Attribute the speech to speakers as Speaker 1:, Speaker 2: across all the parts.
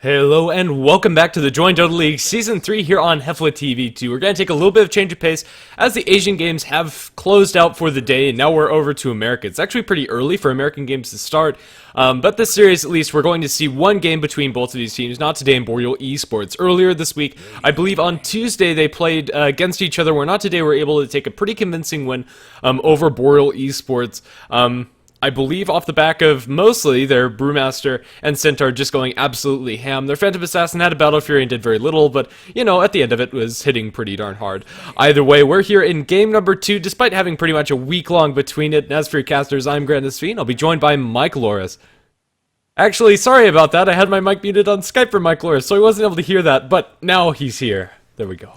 Speaker 1: Hello and welcome back to the Join Dota League Season 3 here on HeflaTV 2. We're going to take a little bit of change of pace as the Asian games have closed out for the day and now we're over to America. It's actually pretty early for American games to start, but this series at least we're going to see one game between both of these teams, not today in Boreal Esports. Earlier this week, I believe on Tuesday they played against each other, where not today we're able to take a pretty convincing win over Boreal Esports. I believe off the back of mostly their Brewmaster and Centaur just going absolutely ham. Their Phantom Assassin had a Battle Fury and did very little, but, you know, at the end of it was hitting pretty darn hard. Either way, we're here in game number 2, despite having pretty much a week long between it. And as for your casters, I'm Grandis Fiend. I'll be joined by Mike Loris. Actually, sorry about that. I had my mic muted on Skype for Mike Loris, so he wasn't able to hear that, but now he's here. There we go.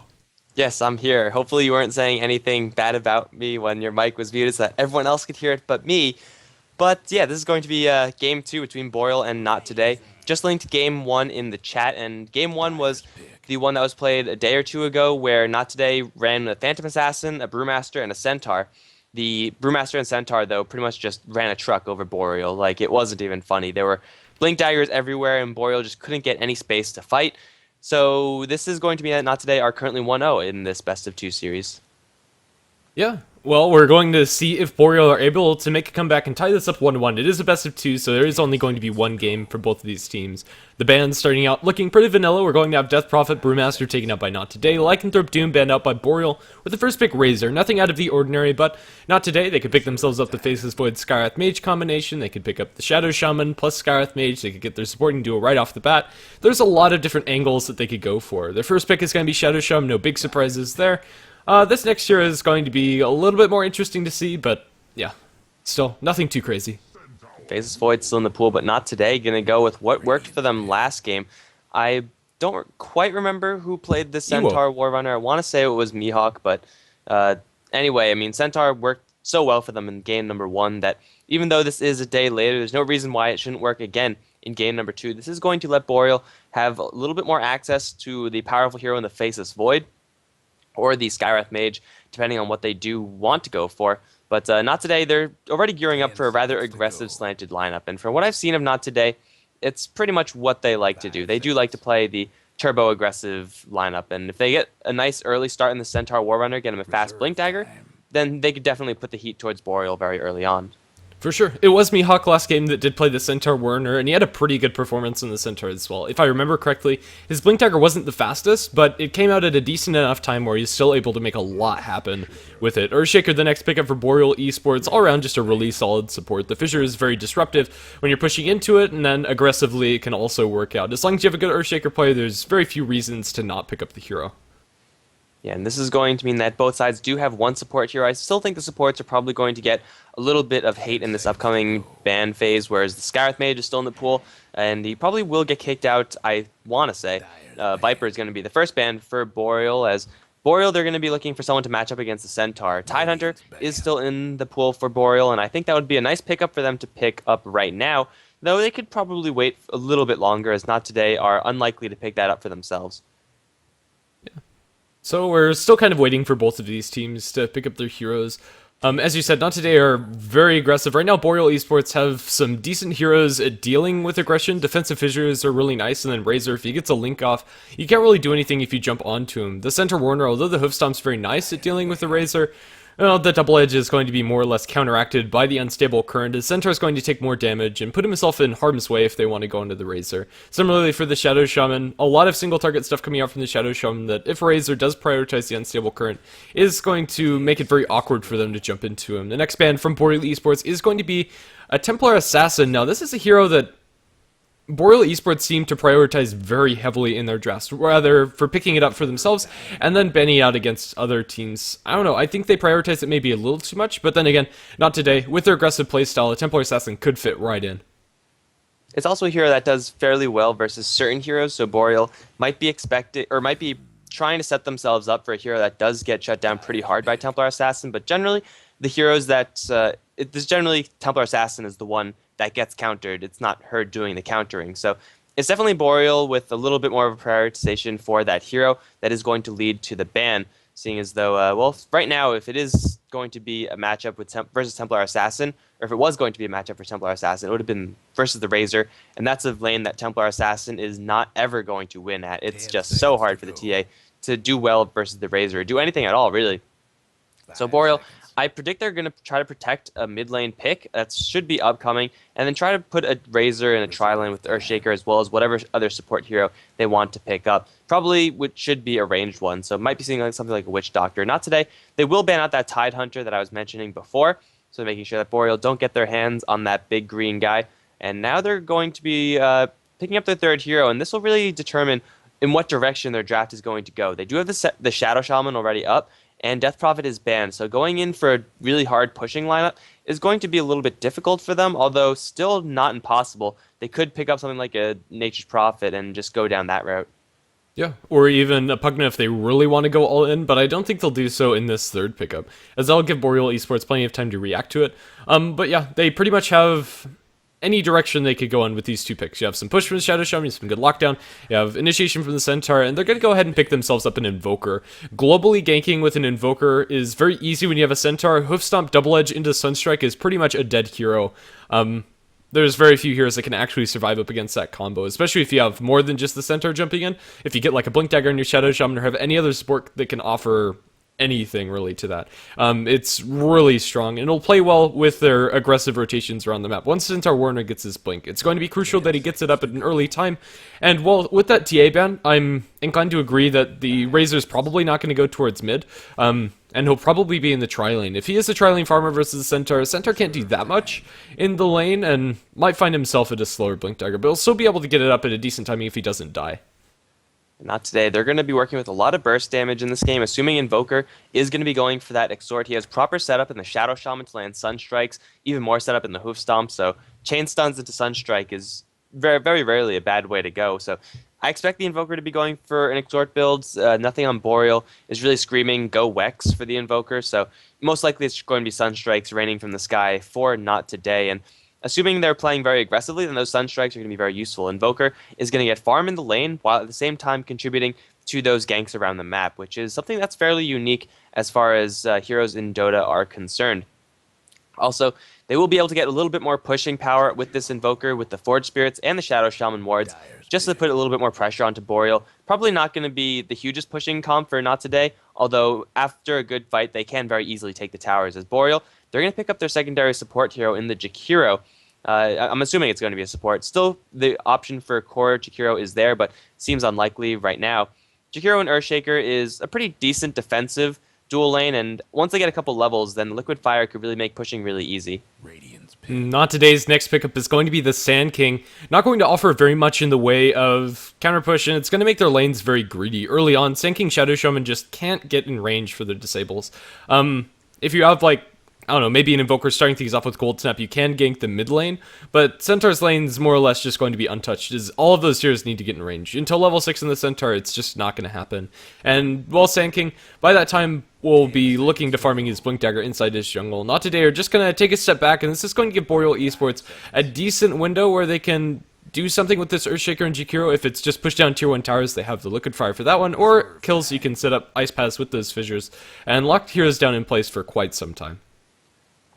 Speaker 2: Yes, I'm here. Hopefully you weren't saying anything bad about me when your mic was muted so that everyone else could hear it but me. But yeah, this is going to be game 2 between Boreal and Not Today. Just linked game 1 in the chat, and game 1 was the one that was played a day or two ago, where Not Today ran a Phantom Assassin, a Brewmaster, and a Centaur. The Brewmaster and Centaur, though, pretty much just ran a truck over Boreal. Like, it wasn't even funny. There were blink daggers everywhere, and Boreal just couldn't get any space to fight. So this is going to be Not Today are currently 1-0 in this best of 2 series.
Speaker 1: Yeah, well, we're going to see if Boreal are able to make a comeback and tie this up 1-1. It is a best of 2, so there is only going to be one game for both of these teams. The band starting out looking pretty vanilla. We're going to have Death Prophet, Brewmaster taken out by Not Today, Lycanthrope Doom banned out by Boreal, with the first pick Razor. Nothing out of the ordinary, but Not Today. They could pick themselves up the Faceless Void Skywrath Mage combination. They could pick up the Shadow Shaman plus Skywrath Mage. They could get their supporting duo right off the bat. There's a lot of different angles that they could go for. Their first pick is going to be Shadow Shaman. No big surprises there. This next year is going to be a little bit more interesting to see, but yeah, still nothing too crazy.
Speaker 2: Faceless Void still in the pool, but Not Today. Gonna go with what worked for them last game. I don't quite remember who played the Centaur Warrunner. I want to say it was Mihawk, but anyway, I mean, Centaur worked so well for them in game number 1 that even though this is a day later, there's no reason why it shouldn't work again in game number 2. This is going to let Boreal have a little bit more access to the powerful hero in the Faceless Void, or the Skywrath Mage, depending on what they do want to go for. But Not Today, they're already gearing up for a rather aggressive slanted lineup. And from what I've seen of Not Today, it's pretty much what they like to do. They do like to play the turbo-aggressive lineup. And if they get a nice early start in the Centaur Warrunner, get him a fast Blink Dagger, then they could definitely put the heat towards Boreal very early on.
Speaker 1: For sure. It was Mihawk last game that did play the Centaur Warrunner, and he had a pretty good performance in the Centaur as well. If I remember correctly, his Blink Dagger wasn't the fastest, but it came out at a decent enough time where he's still able to make a lot happen with it. Earthshaker, the next pickup for Boreal Esports, all around just a really solid support. The Fissure is very disruptive when you're pushing into it, and then aggressively it can also work out. As long as you have a good Earthshaker player, there's very few reasons to not pick up the hero.
Speaker 2: Yeah, and this is going to mean that both sides do have one support hero. I still think the supports are probably going to get a little bit of hate in this upcoming ban phase, whereas the Skywrath Mage is still in the pool, and he probably will get kicked out, I want to say. Viper is going to be the first ban for Boreal, as Boreal, they're going to be looking for someone to match up against the Centaur. Tidehunter is still in the pool for Boreal, and I think that would be a nice pickup for them to pick up right now, though they could probably wait a little bit longer, as Not Today are unlikely to pick that up for themselves.
Speaker 1: So we're still kind of waiting for both of these teams to pick up their heroes. As you said, Not Today are very aggressive. Right now, Boreal Esports have some decent heroes at dealing with aggression. Defensive Fissures are really nice, and then Razor, if he gets a link off, you can't really do anything if you jump onto him. The Centaur Warrunner, although the Hoofstomp's very nice at dealing with the Razor, well, the double edge is going to be more or less counteracted by the unstable current, as Centaur is going to take more damage and put himself in harm's way if they want to go into the Razor. Similarly for the Shadow Shaman, a lot of single target stuff coming out from the Shadow Shaman that if Razor does prioritize the unstable current is going to make it very awkward for them to jump into him. The next ban from Boreal Esports is going to be a Templar Assassin. Now this is a hero that Boreal Esports seem to prioritize very heavily in their drafts, rather for picking it up for themselves and then banning it out against other teams. I don't know, I think they prioritize it maybe a little too much, but then again, Not Today. With their aggressive playstyle, a Templar Assassin could fit right in.
Speaker 2: It's also a hero that does fairly well versus certain heroes, so Boreal might be trying to set themselves up for a hero that does get shut down pretty hard by Templar Assassin, but generally, the heroes that, generally Templar Assassin is the one that gets countered. It's not her doing the countering. So it's definitely Boreal with a little bit more of a prioritization for that hero that is going to lead to the ban. seeing as though, well, right now, if it is going to be a matchup with versus Templar Assassin, or if it was going to be a matchup for Templar Assassin, it would have been versus the Razor, and that's a lane that Templar Assassin is not ever going to win at. It's just so hard for the TA to do well versus the Razor, or do anything at all, really. So Boreal, I predict they're going to try to protect a mid lane pick that should be upcoming, and then try to put a Razor in a tri-lane with Earthshaker as well as whatever other support hero they want to pick up. Probably which should be a ranged one, so might be seeing like something like a Witch Doctor. Not today. They will ban out that Tide Hunter that I was mentioning before, so making sure that Boreal don't get their hands on that big green guy. And now they're going to be picking up their third hero, and this will really determine in what direction their draft is going to go. They do have the Shadow Shaman already up, and Death Prophet is banned, so going in for a really hard pushing lineup is going to be a little bit difficult for them, although still not impossible. They could pick up something like a Nature's Prophet and just go down that route.
Speaker 1: Yeah, or even a Pugna if they really want to go all in, but I don't think they'll do so in this third pickup, as that'll give Boreal Esports plenty of time to react to it. But yeah, they pretty much have any direction they could go on with these two picks. You have some push from the Shadow Shaman, some good lockdown, you have initiation from the Centaur, and they're going to go ahead and pick themselves up an Invoker. Globally ganking with an Invoker is very easy when you have a Centaur. Hoof Stomp Double Edge into Sunstrike is pretty much a dead hero. There's very few heroes that can actually survive up against that combo, especially if you have more than just the Centaur jumping in. If you get like a Blink Dagger in your Shadow Shaman or have any other support that can offer anything really to that, it's really strong, and it'll play well with their aggressive rotations around the map. Once Centaur Warner gets his Blink, it's going to be crucial that he gets it up at an early time. And well, with that TA ban, I'm inclined to agree that the Razor's probably not going to go towards mid, and he'll probably be in the tri-lane. If he is a tri-lane farmer versus a Centaur, Centaur can't do that much in the lane, and might find himself at a slower Blink Dagger, but he'll still be able to get it up at a decent timing if he doesn't die.
Speaker 2: Not today. They're going to be working with a lot of burst damage in this game, assuming Invoker is going to be going for that Exhort. He has proper setup in the Shadow Shaman to land Sunstrikes, even more setup in the Hoof Stomp, so chain stuns into Sunstrike is very, very rarely a bad way to go. So I expect the Invoker to be going for an Exhort build. Nothing on Boreal is really screaming go Wex for the Invoker, so most likely it's going to be Sunstrikes raining from the sky for Not Today. And assuming they're playing very aggressively, then those Sunstrikes are going to be very useful. Invoker is going to get farm in the lane, while at the same time contributing to those ganks around the map, which is something that's fairly unique as far as heroes in Dota are concerned. Also, they will be able to get a little bit more pushing power with this Invoker, with the Forge Spirits and the Shadow Shaman wards, just to put a little bit more pressure onto Boreal. Probably not going to be the hugest pushing comp for Not Today, although after a good fight, they can very easily take the towers. As Boreal, they're going to pick up their secondary support hero in the Jakiro. I'm assuming it's going to be a support. Still, the option for core Jakiro is there, but seems unlikely right now. Jakiro and Earthshaker is a pretty decent defensive dual lane, and once they get a couple levels, then Liquid Fire could really make pushing really easy.
Speaker 1: Not Today's next pickup is going to be the Sand King. Not going to offer very much in the way of counter push, and it's going to make their lanes very greedy. Early on, Sand King Shadow Shaman just can't get in range for their disables. If you have like, I don't know, maybe an Invoker starting things off with Cold Snap, you can gank the mid lane, but Centaur's lane is more or less just going to be untouched, as all of those heroes need to get in range. Until level 6 in the Centaur, it's just not going to happen. And, well, Sand King, by that time, will be looking to farming his Blink Dagger inside his jungle. Not Today are just going to take a step back, and this is going to give Boreal Esports a decent window where they can do something with this Earthshaker and Jakiro. If it's just push down tier 1 towers, they have the Liquid Fire for that one, or kills, you can set up Ice Paths with those fissures, and lock heroes down in place for quite some time.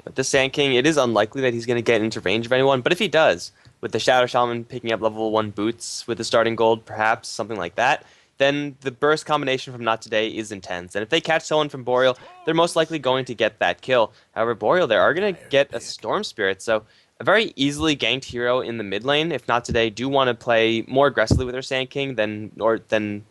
Speaker 2: With the Sand King, it is unlikely that he's going to get into range of anyone, but if he does, with the Shadow Shaman picking up level 1 boots with the starting gold, perhaps, something like that, then the burst combination from Not Today is intense. And if they catch someone from Boreal, they're most likely going to get that kill. However, Boreal, they are going to get a Storm Spirit, so a very easily ganked hero in the mid lane, if Not Today do want to play more aggressively with their Sand King than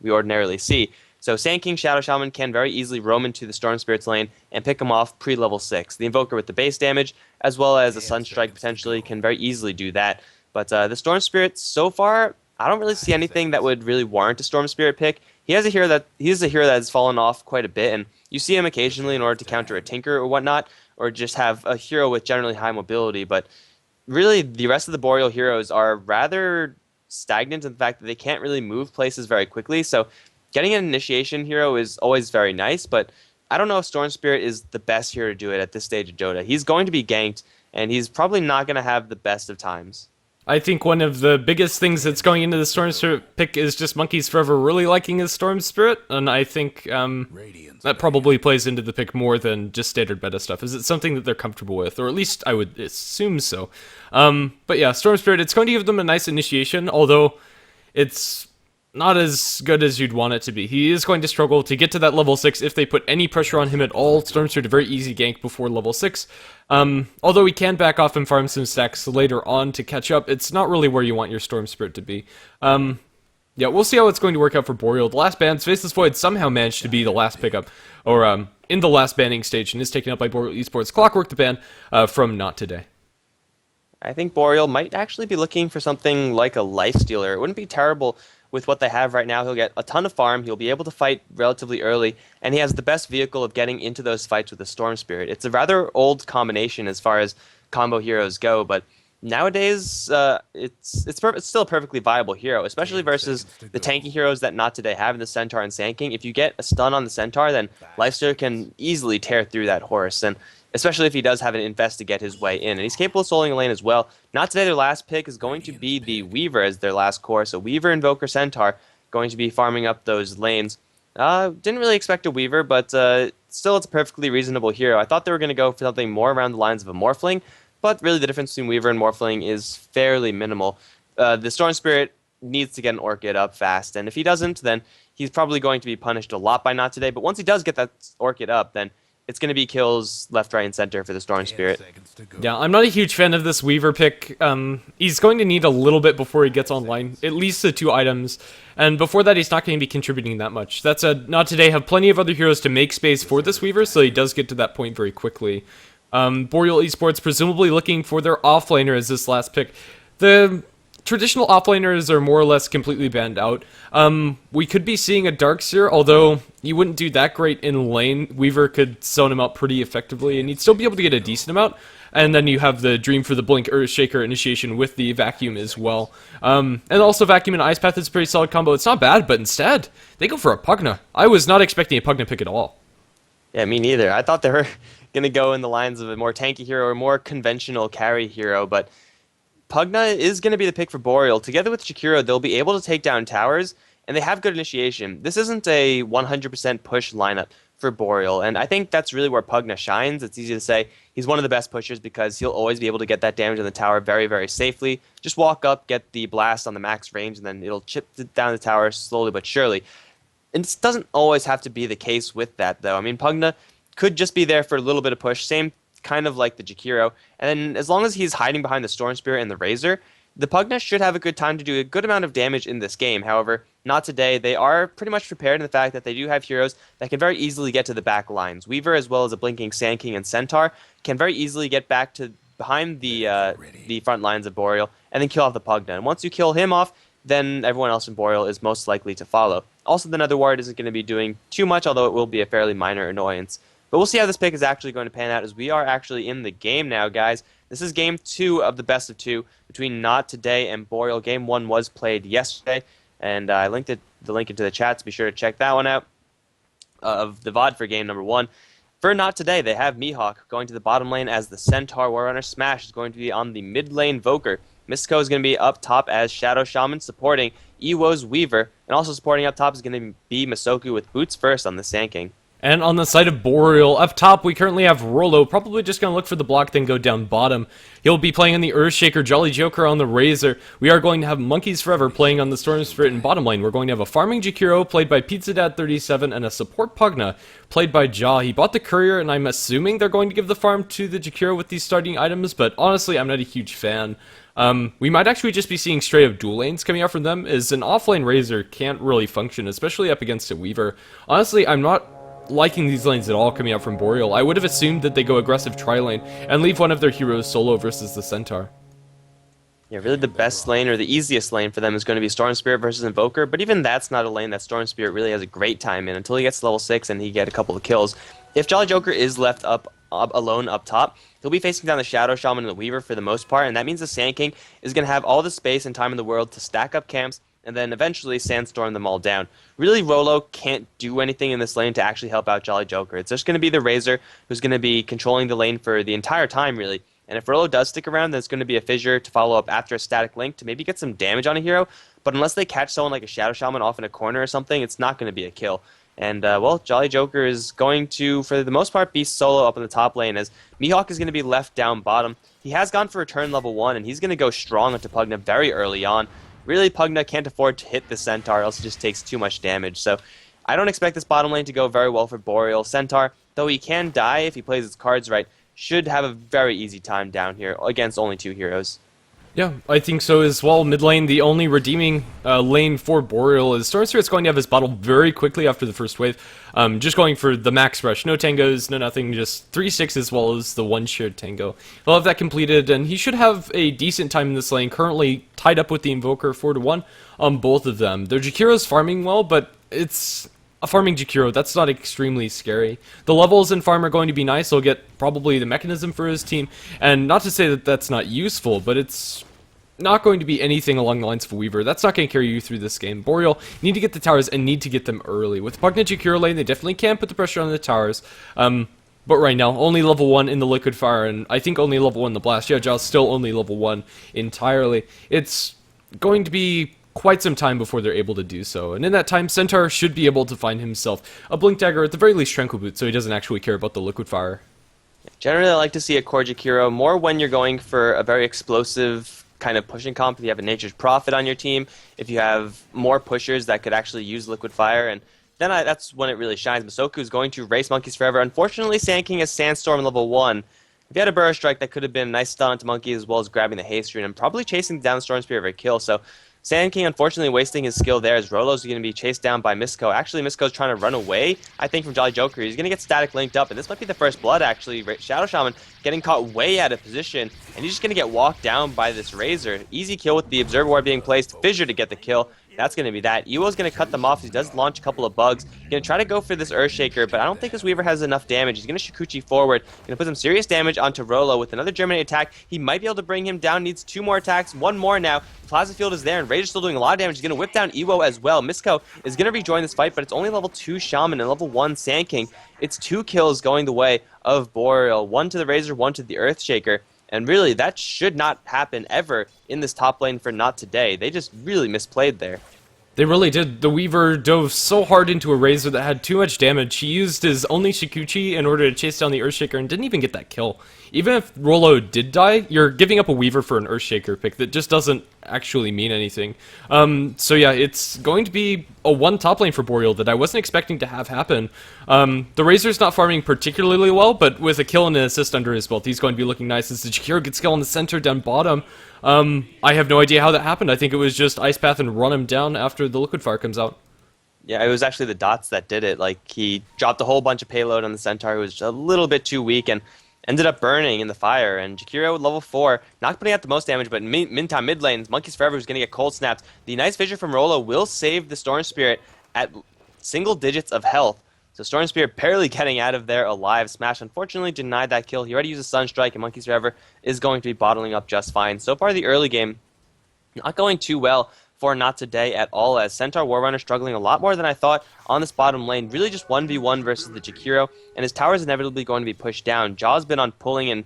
Speaker 2: we ordinarily see. So Sand King Shadow Shaman can very easily roam into the Storm Spirit's lane and pick him off pre-level 6. The Invoker with the base damage, as well as a Sunstrike potentially, can very easily do that. But the Storm Spirit, so far, I don't really see anything that would really warrant a Storm Spirit pick. He is a hero that has fallen off quite a bit, and you see him occasionally in order to counter a Tinker or whatnot, or just have a hero with generally high mobility. But really, the rest of the Boreal heroes are rather stagnant in the fact that they can't really move places very quickly. So getting an initiation hero is always very nice, but I don't know if Storm Spirit is the best hero to do it at this stage of Dota. He's going to be ganked, and he's probably not going to have the best of times.
Speaker 1: I think one of the biggest things that's going into the Storm Spirit pick is just Monkeys Forever really liking his Storm Spirit, and I think that probably plays into the pick more than just standard meta stuff. Is it something that they're comfortable with, or at least I would assume so. But yeah, Storm Spirit, it's going to give them a nice initiation, although it's not as good as you'd want it to be. He is going to struggle to get to that level 6 if they put any pressure on him at all. Storm Spirit a very easy gank before level 6. Although he can back off and farm some stacks later on to catch up, it's not really where you want your Storm Spirit to be. Yeah, we'll see how it's going to work out for Boreal. The last ban, Faceless Void, somehow managed to be the last pickup, or in the last banning stage, and is taken up by Boreal Esports. Clockwork the ban from Not Today.
Speaker 2: I think Boreal might actually be looking for something like a Lifestealer. It wouldn't be terrible with what they have right now. He'll get a ton of farm, he'll be able to fight relatively early, and he has the best vehicle of getting into those fights with the Storm Spirit. It's a rather old combination as far as combo heroes go, but nowadays it's still a perfectly viable hero, especially versus the tanky heroes that Not Today have in the Centaur and Sand King. If you get a stun on the Centaur, then Lifestealer can easily tear through that horse, and especially if he does have an invest to get his way in. And he's capable of soloing a lane as well. Not Today, their last pick is going to be the Weaver as their last core. So Weaver, Invoker, Centaur going to be farming up those lanes. Didn't really expect a Weaver, but still it's a perfectly reasonable hero. I thought they were going to go for something more around the lines of a Morphling, but really the difference between Weaver and Morphling is fairly minimal. The Storm Spirit needs to get an Orchid up fast, and if he doesn't, then he's probably going to be punished a lot by Not Today. But once he does get that Orchid up, then it's going to be kills left, right, and center for the Storm Spirit.
Speaker 1: Yeah, I'm not a huge fan of this Weaver pick. He's going to need a little bit before he gets online, at least the 2 items, and before that he's not going to be contributing that much. That said, Not Today have plenty of other heroes to make space for this Weaver, so he does get to that point very quickly. Boreal Esports presumably looking for their offlaner as this last pick. The traditional offlaners are more or less completely banned out. We could be seeing a Darkseer, although he wouldn't do that great in lane. Weaver could zone him out pretty effectively, and he'd still be able to get a decent amount. And then you have the Dream for the Blink Earthshaker initiation with the Vacuum as well. And also Vacuum and Ice Path is a pretty solid combo. It's not bad, but instead, they go for a Pugna. I was not expecting a Pugna pick at all.
Speaker 2: Yeah, me neither. I thought they were going to go in the lines of a more tanky hero or more conventional carry hero, but Pugna is going to be the pick for Boreal. Together with Jakiro, they'll be able to take down towers, and they have good initiation. This isn't a 100% push lineup for Boreal, and I think that's really where Pugna shines. It's easy to say he's one of the best pushers because he'll always be able to get that damage on the tower very, very safely. Just walk up, get the blast on the max range, and then it'll chip down the tower slowly but surely. And it doesn't always have to be the case with that, though. I mean, Pugna could just be there for a little bit of push, same kind of like the Jakiro, and then as long as he's hiding behind the Storm Spirit and the Razor, the Pugna should have a good time to do a good amount of damage in this game. However, Not Today. They are pretty much prepared in the fact that they do have heroes that can very easily get to the back lines. Weaver, as well as a Blinking Sand King and Centaur, can very easily get back to behind the front lines of Boreal and then kill off the Pugna. And once you kill him off, then everyone else in Boreal is most likely to follow. Also, the Nether Ward isn't going to be doing too much, although it will be a fairly minor annoyance. But we'll see how this pick is actually going to pan out, as we are actually in the game now, guys. This is game 2 of the best of 2 between Not Today and Boreal. Game 1 was played yesterday, and I linked the link into the chat, so be sure to check that one out of the VOD for game number 1. For Not Today, they have Mihawk going to the bottom lane as the Centaur. Warrunner Smash is going to be on the mid lane Voker. Mystico is going to be up top as Shadow Shaman supporting Ewo's Weaver, and also supporting up top is going to be Masoku with Boots First on the Sand King.
Speaker 1: And on the side of Boreal, up top, we currently have Rolo, probably just going to look for the block, then go down bottom. He'll be playing on the Earthshaker, Jolly Joker on the Razor. We are going to have Monkeys Forever playing on the Storm Spirit in bottom lane. We're going to have a farming Jakiro, played by PizzaDad37, and a support Pugna, played by Jaw. He bought the Courier, and I'm assuming they're going to give the farm to the Jakiro with these starting items, but honestly, I'm not a huge fan. We might actually just be seeing straight up dual lanes coming out from them, as an offlane Razor can't really function, especially up against a Weaver. Honestly, I'm not liking these lanes at all coming out from Boreal. I would have assumed that they go aggressive tri-lane and leave one of their heroes solo versus the Centaur.
Speaker 2: Yeah, really the best lane, or the easiest lane for them, is going to be Storm Spirit versus Invoker, but even that's not a lane that Storm Spirit really has a great time in until he gets to level 6 and he get a couple of kills. If Jolly Joker is left up alone up top, he'll be facing down the Shadow Shaman and the Weaver for the most part, and that means the Sand King is going to have all the space and time in the world to stack up camps and then eventually sandstorm them all down. Really, Rolo can't do anything in this lane to actually help out Jolly Joker. It's just going to be the Razor who's going to be controlling the lane for the entire time, really. And if Rolo does stick around, then it's going to be a fissure to follow up after a static link to maybe get some damage on a hero. But unless they catch someone like a Shadow Shaman off in a corner or something, it's not going to be a kill. And, well, Jolly Joker is going to, for the most part, be solo up in the top lane, as Mihawk is going to be left down bottom. He has gone for return level 1, and he's going to go strong into Pugna very early on. Really, Pugna can't afford to hit the Centaur, else it just takes too much damage. So I don't expect this bottom lane to go very well for Boreal. Centaur, though he can die if he plays his cards right, should have a very easy time down here against only 2 heroes.
Speaker 1: Yeah, I think so as well. Mid lane, the only redeeming lane for Boreal is Storm Spirit's going to have his bottle very quickly after the first wave. Just going for the max rush. No tangos, no nothing, just 3-6 as well as the 1 shared tango. He'll have that completed, and he should have a decent time in this lane, currently tied up with the Invoker 4-1 on both of them. Their Jakiro's farming well, but it's a farming Jakiro. That's not extremely scary. The levels in farm are going to be nice. He'll get probably the mechanism for his team, and not to say that that's not useful, but it's not going to be anything along the lines of Weaver. That's not going to carry you through this game. Boreal need to get the towers and need to get them early. With Pugna Jakiro lane, they definitely can put the pressure on the towers. But right now, only level 1 in the Liquid Fire, and I think only level 1 in the Blast. Yeah, Jaw's still only level 1 entirely. It's going to be quite some time before they're able to do so. And in that time, Centaur should be able to find himself a Blink Dagger, at the very least Tranquil Boot, so he doesn't actually care about the Liquid Fire.
Speaker 2: Generally, I like to see a core Jakiro more when you're going for a very explosive kind of pushing comp. If you have a Nature's Prophet on your team, if you have more pushers that could actually use Liquid Fire, and then that's when it really shines. Masoku is going to race Monkeys Forever. Unfortunately, Sand King has Sandstorm level 1. If you had a Burrow Strike, that could have been a nice stun onto Monkey, as well as grabbing the haste rune and probably chasing down Storm Spear for a kill. So Sand King unfortunately wasting his skill there, as Rolo's going to be chased down by Misko. Actually, Misko's trying to run away, I think, from Jolly Joker. He's going to get static linked up, and this might be the first blood, actually. Shadow Shaman getting caught way out of position, and he's just going to get walked down by this Razor. Easy kill with the Observer Ward being placed. Fissure to get the kill. That's going to be that. Ewo's going to cut them off. He does launch a couple of bugs. Going to try to go for this Earthshaker, but I don't think this Weaver has enough damage. He's going to Shikuchi forward. Going to put some serious damage onto Rolo with another Germinate attack. He might be able to bring him down. Needs 2 more attacks. 1 more now. Plasma Field is there, and Razor's still doing a lot of damage. He's going to whip down Ewo as well. Misko is going to rejoin this fight, but it's only level 2 Shaman and level 1 Sand King. It's 2 kills going the way of Boreal. 1 to the Razor, 1 to the Earthshaker. And really, that should not happen ever in this top lane for Not Today. They just really misplayed there.
Speaker 1: They really did. The Weaver dove so hard into a Razor that had too much damage. He used his only Shikuchi in order to chase down the Earthshaker and didn't even get that kill. Even if Rolo did die, you're giving up a Weaver for an Earthshaker pick that just doesn't actually mean anything. So yeah, it's going to be a 1 top lane for Boreal that I wasn't expecting to have happen. The Razor's not farming particularly well, but with a kill and an assist under his belt, he's going to be looking nice as the Jakiro gets skill in the center down bottom. I have no idea how that happened. I think it was just Ice Path and run him down after the Liquid Fire comes out.
Speaker 2: Yeah, it was actually the dots that did it. Like, he dropped a whole bunch of payload on the Centaur, who was a little bit too weak, and ended up burning in the fire. And Jakiro with level 4, not putting out the most damage, but meantime, mid lanes, Monkeys Forever is going to get cold snapped. The nice Fissure from Rolo will save the Storm Spirit at single digits of health. So Storm Spirit barely getting out of there alive. Smash unfortunately denied that kill. He already used a Sunstrike, and Monkeys Forever is going to be bottling up just fine. So far, the early game not going too well for Not Today at all, as Centaur Warrunner struggling a lot more than I thought on this bottom lane. Really just 1v1 versus the Jakiro, and his tower is inevitably going to be pushed down. Jaw's been on pulling and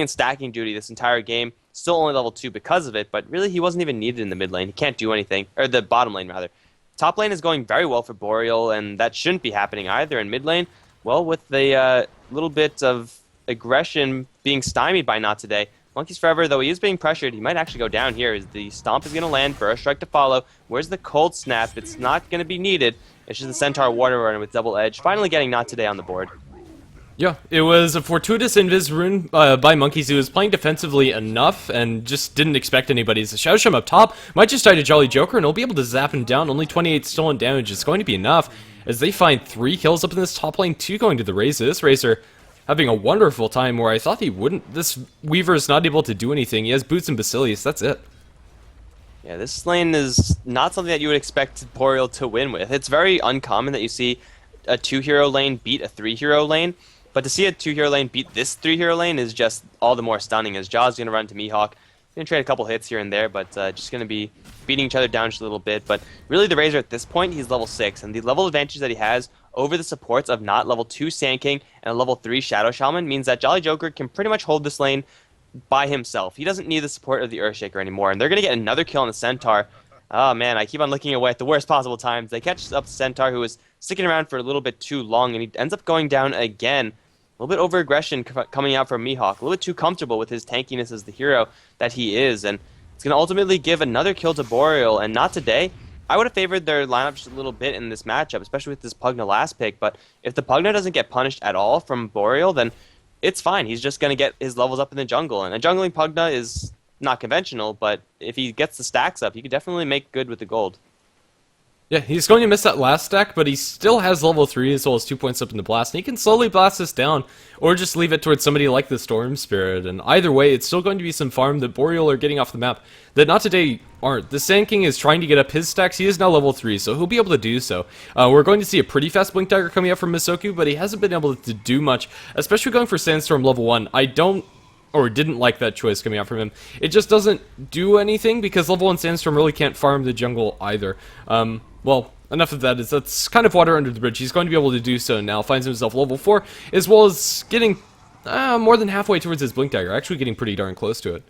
Speaker 2: stacking duty this entire game. Still only level 2 because of it, but really he wasn't even needed in the mid lane. He can't do anything, or the bottom lane rather. Top lane is going very well for Boreal, and that shouldn't be happening either. In mid lane, well, with the little bit of aggression being stymied by Not Today, Monkeys Forever, though he is being pressured, he might actually go down here. As the Stomp is going to land, Burrow Strike to follow. Where's the Cold Snap? It's not going to be needed. It's just the Centaur Water Runner with Double Edge, finally getting Not Today on the board.
Speaker 1: Yeah, it was a fortuitous Invis rune by Monkeys, who was playing defensively enough and just didn't expect anybody. So Shadow Shaman up top might just die to Jolly Joker, and he'll be able to zap him down. Only 28 stolen damage is going to be enough, as they find 3 kills up in this top lane, 2 going to the Razor. This Razor having a wonderful time where I thought he wouldn't. This Weaver is not able to do anything. He has Boots and Basilius, that's it.
Speaker 2: Yeah, this lane is not something that you would expect Boreal to win with. It's very uncommon that you see a 2-hero lane beat a 3-hero lane, but to see a 2-hero lane beat this 3-hero lane is just all the more stunning, as Jaw's going to run to Mihawk. Going to trade a couple hits here and there, but just going to be beating each other down just a little bit. But really the Razor at this point, he's level 6, and the level advantage that he has over the supports of not level 2 Sand King and a level 3 Shadow Shaman means that Jolly Joker can pretty much hold this lane by himself. He doesn't need the support of the Earthshaker anymore, and they're going to get another kill on the Centaur. Oh man, I keep on looking away at the worst possible times. They catch up the Centaur, who was sticking around for a little bit too long, and he ends up going down again. A little bit over-aggression coming out from Mihawk, a little bit too comfortable with his tankiness as the hero that he is, and it's going to ultimately give another kill to Boreal, and not today. I would have favored their lineup just a little bit in this matchup, especially with this Pugna last pick, but if the Pugna doesn't get punished at all from Boreal, then it's fine. He's just going to get his levels up in the jungle, and a jungling Pugna is not conventional, but if he gets the stacks up, he could definitely make good with the gold.
Speaker 1: Yeah, he's going to miss that last stack, but he still has level 3 as well as 2 points up in the blast, and he can slowly blast this down, or just leave it towards somebody like the Storm Spirit, and either way, it's still going to be some farm that Boreal are getting off the map that not today aren't. The Sand King is trying to get up his stacks. He is now level 3, so he'll be able to do so. We're going to see a pretty fast Blink Dagger coming up from Misoku, but he hasn't been able to do much, especially going for Sandstorm level 1. I didn't like that choice coming out from him. It just doesn't do anything because level 1 Sandstorm really can't farm the jungle either. Well, enough of that. That's kind of water under the bridge. He's going to be able to do so now. Finds himself level 4, as well as getting more than halfway towards his Blink Dagger. Actually getting pretty darn close to it.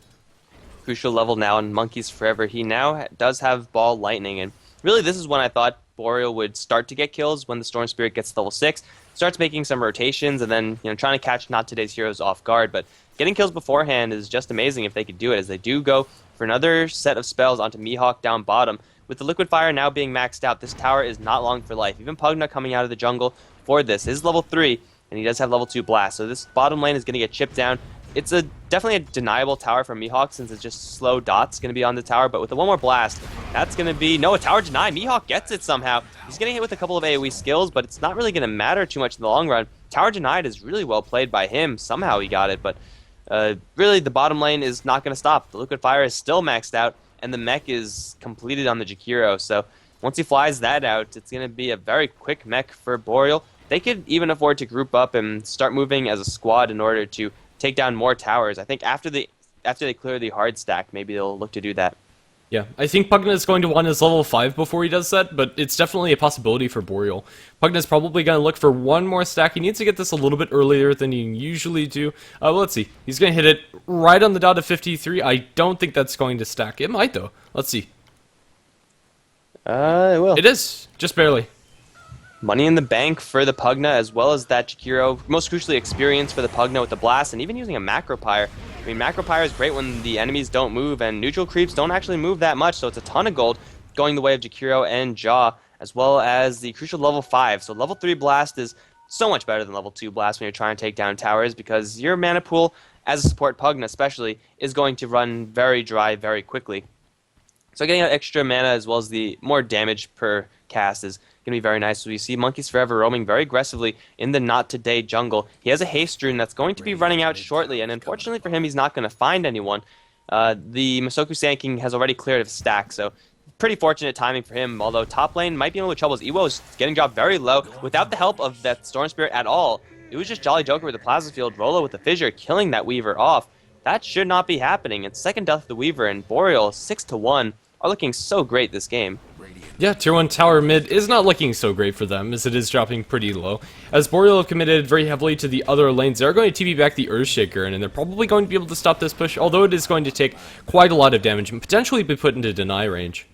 Speaker 2: Crucial level now in Monkeys Forever. He now does have Ball Lightning, and really this is when I thought Boreal would start to get kills when the Storm Spirit gets to level 6. Starts making some rotations, and then trying to catch not today's heroes off guard, but getting kills beforehand is just amazing if they could do it, as they do go for another set of spells onto Mihawk down bottom. With the Liquid Fire now being maxed out, this tower is not long for life. Even Pugna coming out of the jungle for this is level 3, and he does have level 2 Blast, so this bottom lane is going to get chipped down. It's definitely a deniable tower for Mihawk since it's just slow dots going to be on the tower, but with the one more Blast, that's going to be... No, a tower denied. Mihawk gets it somehow. He's getting hit with a couple of AoE skills, but it's not really going to matter too much in the long run. Tower denied is really well played by him. Somehow he got it, but really the bottom lane is not going to stop. The Liquid Fire is still maxed out, and the mech is completed on the Jakiro, so once he flies that out, it's going to be a very quick mech for Boreal. They could even afford to group up and start moving as a squad in order to take down more towers. I think after they clear the hard stack, maybe they'll look to do that.
Speaker 1: Yeah, I think Pugna is going to want his level 5 before he does that, but it's definitely a possibility for Boreal. Pugna's probably going to look for one more stack. He needs to get this a little bit earlier than you usually do. Well, let's see. He's going to hit it right on the dot of 53. I don't think that's going to stack. It might, though. Let's see.
Speaker 2: It will.
Speaker 1: It is. Just barely.
Speaker 2: Money in the bank for the Pugna, as well as that Jakiro. Most crucially, experience for the Pugna with the Blast, and even using a Macro Pyre. I mean, Macro Pyre is great when the enemies don't move, and neutral creeps don't actually move that much, so it's a ton of gold going the way of Jakiro and Jaw, as well as the crucial level 5. So level 3 Blast is so much better than level 2 Blast when you're trying to take down towers, because your mana pool, as a support Pugna especially, is going to run very dry very quickly. So getting out extra mana as well as the more damage per cast is going to be very nice. So we see Monkeys Forever roaming very aggressively in the Not Today jungle. He has a haste rune that's going to be running out shortly, and unfortunately for him, he's not going to find anyone. The Misoku Sand King has already cleared his stack, so pretty fortunate timing for him, although top lane might be in a little trouble as Ewo is getting dropped very low without the help of that Storm Spirit at all. It was just Jolly Joker with the Plasma Field, Rolo with the Fissure, killing that Weaver off. That should not be happening. It's second death of the Weaver, and Boreal 6-1 are looking so great this game.
Speaker 1: Yeah, Tier 1 tower mid is not looking so great for them, as it is dropping pretty low. As Boreal have committed very heavily to the other lanes, they're going to TP back the Earthshaker, and they're probably going to be able to stop this push, although it is going to take quite a lot of damage and potentially be put into deny range.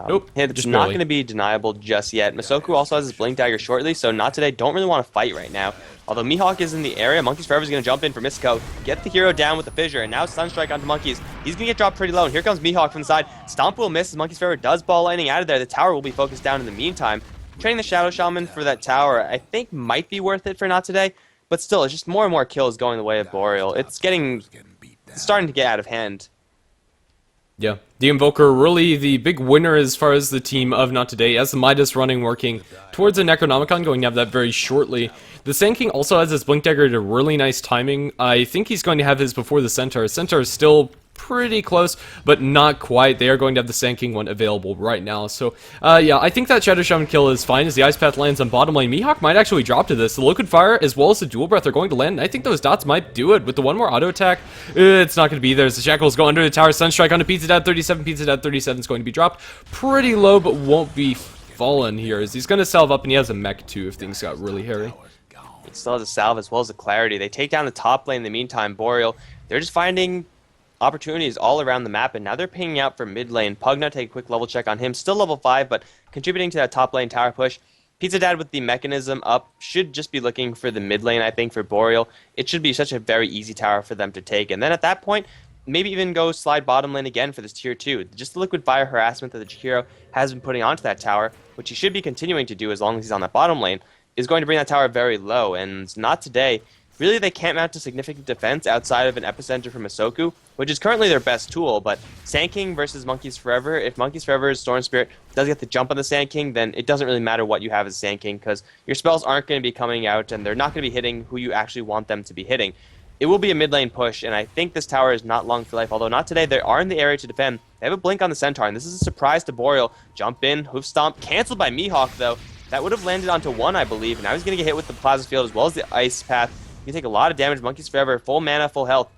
Speaker 1: Nope,
Speaker 2: it's not going to be deniable just yet. Misoku also has his Blink Dagger shortly, so Not Today don't really want to fight right now. Although Mihawk is in the area, Monkeys Forever is going to jump in for Misco, get the hero down with the Fissure, and now Sunstrike onto Monkeys. He's going to get dropped pretty low, and here comes Mihawk from the side. Stomp will miss as Monkeys Forever does Ball Lightning out of there. The tower will be focused down in the meantime. Training the Shadow Shaman for that tower, I think might be worth it for Not Today, but still, it's just more and more kills going the way of Boreal. It's starting to get out of hand.
Speaker 1: Yeah, the Invoker really the big winner as far as the team of Not Today, as the Midas running working towards a Necronomicon, going to have that very shortly. The Sand King also has his Blink Dagger at a really nice timing. I think he's going to have his before the Centaur. Centaur is still pretty close, but not quite. They are going to have the Sand King one available right now. So, yeah, I think that Shadow Shaman kill is fine as the Ice Path lands on bottom lane. Mihawk might actually drop to this. The Liquid Fire as well as the Dual Breath are going to land. I think those dots might do it. With the one more auto attack, it's not going to be there. As the Shackles go under the tower. Sunstrike onto Pizza Dad 37. Pizza Dad 37 is going to be dropped pretty low, but won't be fallen here, as he's going to salve up, and he has a mech too if things got really hairy.
Speaker 2: He still has a salve as well as a clarity. They take down the top lane in the meantime. Boreal, they're just finding opportunities all around the map, and now they're pinging out for mid lane. Pugna, take a quick level check on him. Still level 5, but contributing to that top lane tower push. Pizza Dad with the mechanism up should just be looking for the mid lane, I think, for Boreal. It should be such a very easy tower for them to take. And then at that point, maybe even go slide bottom lane again for this tier 2. Just the liquid fire harassment that the Jakiro has been putting onto that tower, which he should be continuing to do as long as he's on that bottom lane, is going to bring that tower very low. And not today. Really, they can't mount a significant defense outside of an epicenter from Masoku, which is currently their best tool, but Sand King versus Monkeys Forever, if Monkeys Forever's Storm Spirit does get the jump on the Sand King, then it doesn't really matter what you have as Sand King, because your spells aren't going to be coming out, and they're not going to be hitting who you actually want them to be hitting. It will be a mid lane push, and I think this tower is not long for life, although not today. They are in the area to defend. They have a blink on the Centaur, and this is a surprise to Boreal. Jump in, hoof stomp, canceled by Mihawk, though. That would have landed onto 1, I believe, and now he's going to get hit with the Plasma Field as well as the Ice Path. You take a lot of damage. Monkeys Forever, full mana, full health.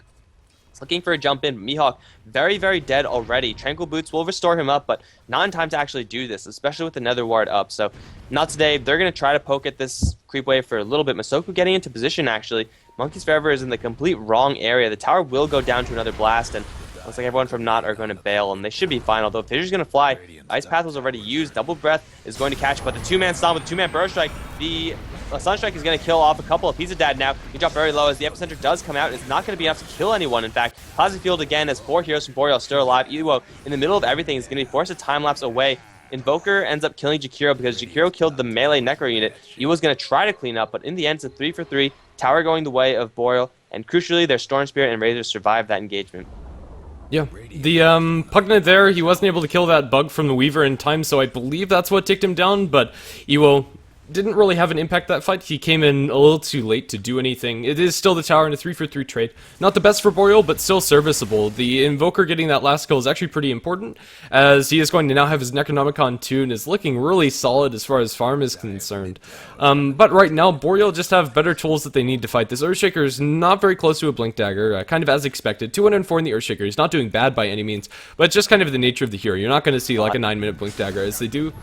Speaker 2: He's looking for a jump in. Mihawk, very, very dead already. Tranquil Boots will restore him up, but not in time to actually do this, especially with the Nether Ward up. So, not today. They're going to try to poke at this creep wave for a little bit. Masoku getting into position, actually. Monkeys Forever is in the complete wrong area. The tower will go down to another blast, and looks like everyone from Not are going to bail, and they should be fine, although Fissure's going to fly. Ice Path was already used. Double Breath is going to catch, but the two-man stomp with two-man Burrow Strike, the Sunstrike is going to kill off a couple of Pizza Dad now. He dropped very low as the epicenter does come out. It's not going to be enough to kill anyone. In fact, Plasma Field again as 4 heroes from Boreal still alive. Iwo, in the middle of everything, is going to be forced to time-lapse away. Invoker ends up killing Jakiro because Jakiro killed the melee Necro unit. Iwo's going to try to clean up, but in the end, it's a 3 for 3. Tower going the way of Boreal, and crucially, their Storm Spirit and Razor survived that engagement.
Speaker 1: Yeah, the Pugna there, he wasn't able to kill that bug from the Weaver in time, so I believe that's what ticked him down, but Iwo didn't really have an impact that fight. He came in a little too late to do anything. It is still the tower in a 3 for 3 trade. Not the best for Boreal, but still serviceable. The Invoker getting that last kill is actually pretty important, as he is going to now have his Necronomicon too, and is looking really solid as far as farm is concerned. But right now, Boreal just have better tools that they need to fight. This Earthshaker is not very close to a Blink Dagger, kind of as expected. 204 in the Earthshaker. He's not doing bad by any means, but just kind of the nature of the hero. You're not going to see like a 9-minute Blink Dagger as they do.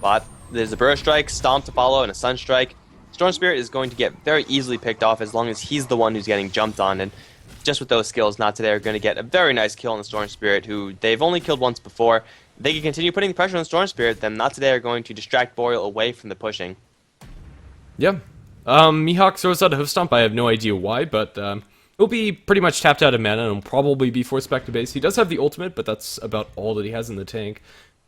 Speaker 2: But there's a Burrow Strike, Stomp to follow, and a Sunstrike. Storm Spirit is going to get very easily picked off as long as he's the one who's getting jumped on, and just with those skills, Not Today are going to get a very nice kill on the Storm Spirit, who they've only killed once before. They can continue putting the pressure on the Storm Spirit, then Not Today are going to distract Boreal away from the pushing.
Speaker 1: Yeah. Mihawk throws out a Hoof Stomp. I have no idea why, but he'll be pretty much tapped out of mana and will probably be forced back to base. He does have the ultimate, but that's about all that he has in the tank.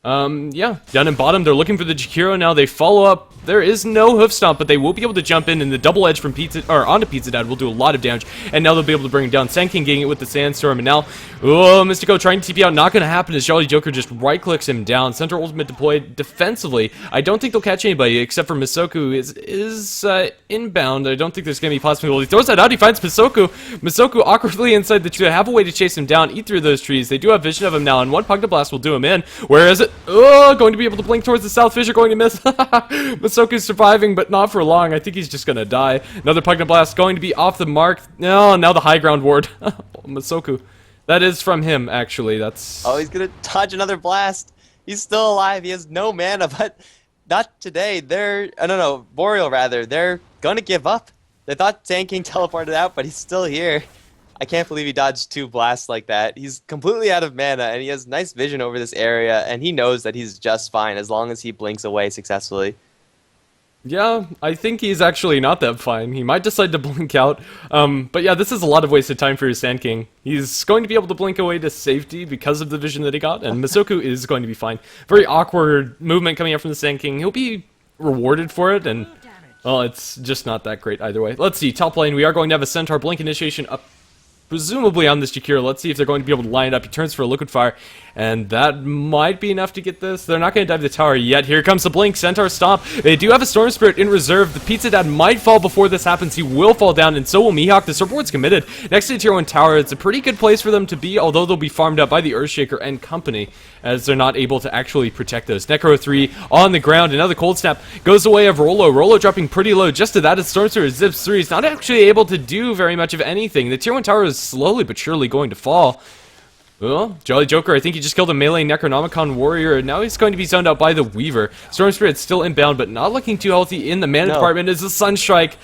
Speaker 1: Yeah, down in bottom, they're looking for the Jakiro now. They follow up. There is no Hoof Stomp, but they will be able to jump in, and the double edge from Pizza, or onto Pizza Dad will do a lot of damage, and now they'll be able to bring him down. Sand King getting it with the Sandstorm, and now, oh, Mystico trying to TP out, not going to happen as Jolly Joker just right-clicks him down. Center ultimate deployed defensively. I don't think they'll catch anybody, except for Masoku is inbound. I don't think there's going to be possible. He throws that out, he finds Masoku. Masoku awkwardly inside the tree. They have a way to chase him down, eat through those trees. They do have vision of him now, and one Pugna Blast will do him in. Where is it? Oh, going to be able to blink towards the south. Fissure going to miss. Masoku's surviving, but not for long. I think he's just going to die. Another Pugna Blast going to be off the mark. No, now the high ground ward. Masoku. That is from him, actually. That's...
Speaker 2: Oh, he's going to dodge another blast. He's still alive. He has no mana, but not today. No, Boreal, rather. They're going to give up. They thought Sand King teleported out, but he's still here. I can't believe he dodged 2 blasts like that. He's completely out of mana, and he has nice vision over this area, and he knows that he's just fine as long as he blinks away successfully.
Speaker 1: Yeah, I think he's actually not that fine. He might decide to blink out. But yeah, this is a lot of wasted time for his Sand King. He's going to be able to blink away to safety because of the vision that he got, and Masoku is going to be fine. Very awkward movement coming out from the Sand King. He'll be rewarded for it, and, well, it's just not that great either way. Let's see, top lane, we are going to have a Centaur Blink initiation up presumably on this Jakiro. Let's see if they're going to be able to line it up. He turns for a Liquid Fire, and that might be enough to get this. They're not going to dive the tower yet. Here comes the Blink. Centaur Stomp. They do have a Storm Spirit in reserve. The Pizza Dad might fall before this happens. He will fall down, and so will Mihawk. The Surfboard's committed. Next to the Tier 1 tower, it's a pretty good place for them to be, although they'll be farmed up by the Earthshaker and company, as they're not able to actually protect those. Necro 3 on the ground. Another Cold Snap goes the way of Rolo. Rolo dropping pretty low. Just to that, as Storm Spirit zips 3. He's not actually able to do very much of anything. The Tier 1 tower is slowly but surely going to fall. Well, Jolly Joker, I think he just killed a melee Necronomicon warrior, and now he's going to be zoned out by the Weaver. Storm Spirit's still inbound, but not looking too healthy in the mana department as the Sunstrike.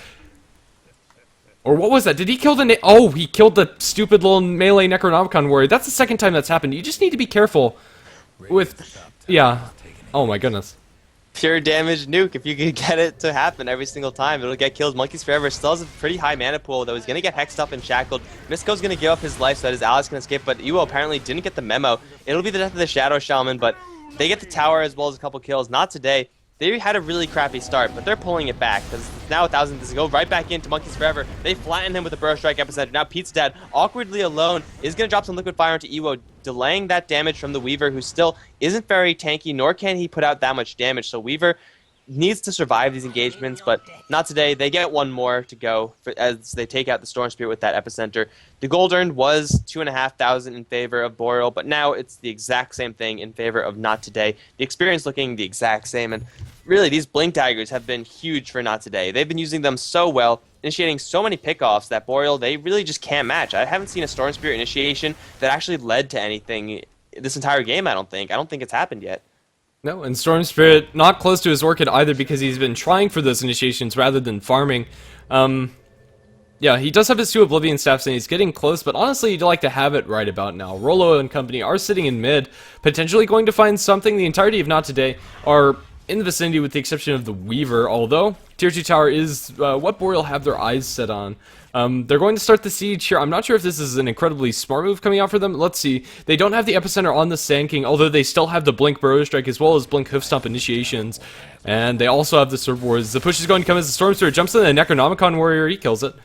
Speaker 1: Or what was that? Did he kill the... Oh, he killed the stupid little melee Necronomicon warrior. That's the second time that's happened. You just need to be careful with... Yeah. Oh my goodness.
Speaker 2: Pure damage nuke. If you can get it to happen every single time, it'll get killed. Monkeys Forever still has a pretty high mana pool, though he's going to get hexed up and shackled. Misko's going to give up his life so that his allies can escape, but Iwo apparently didn't get the memo. It'll be the death of the Shadow Shaman, but they get the tower as well as a couple kills. Not today. They had a really crappy start, but they're pulling it back because now 1,000 to go right back into Monkeys Forever. They flatten him with a Burrow Strike Epicenter. Now Pete's Dad, awkwardly alone, is going to drop some Liquid Fire into Iwo, delaying that damage from the Weaver, who still isn't very tanky, nor can he put out that much damage. So Weaver needs to survive these engagements, but not today. They get one more to go as they take out the Storm Spirit with that Epicenter. The gold earned was 2,500 in favor of Boreal, but now it's the exact same thing in favor of Not Today. The experience looking the exact same, and really these Blink Daggers have been huge for Not Today. They've been using them so well, initiating so many pickoffs that Boreal, they really just can't match. I haven't seen a Storm Spirit initiation that actually led to anything this entire game, I don't think. I don't think it's happened yet.
Speaker 1: No, and Storm Spirit not close to his Orchid either because he's been trying for those initiations rather than farming. Yeah, he does have his 2 Oblivion Staffs and he's getting close, but honestly, you'd like to have it right about now. Rolo and company are sitting in mid, potentially going to find something. The entirety of Not Today are in the vicinity with the exception of the Weaver, although Tier 2 Tower is what Boreal have their eyes set on. They're going to start the siege here. I'm not sure if this is an incredibly smart move coming out for them. Let's see. They don't have the Epicenter on the Sand King, although they still have the Blink Burrow Strike as well as Blink Hoofstomp initiations. And they also have the Serve Wars. The push is going to come as the Storm Spirit jumps in the Necronomicon Warrior. He kills it.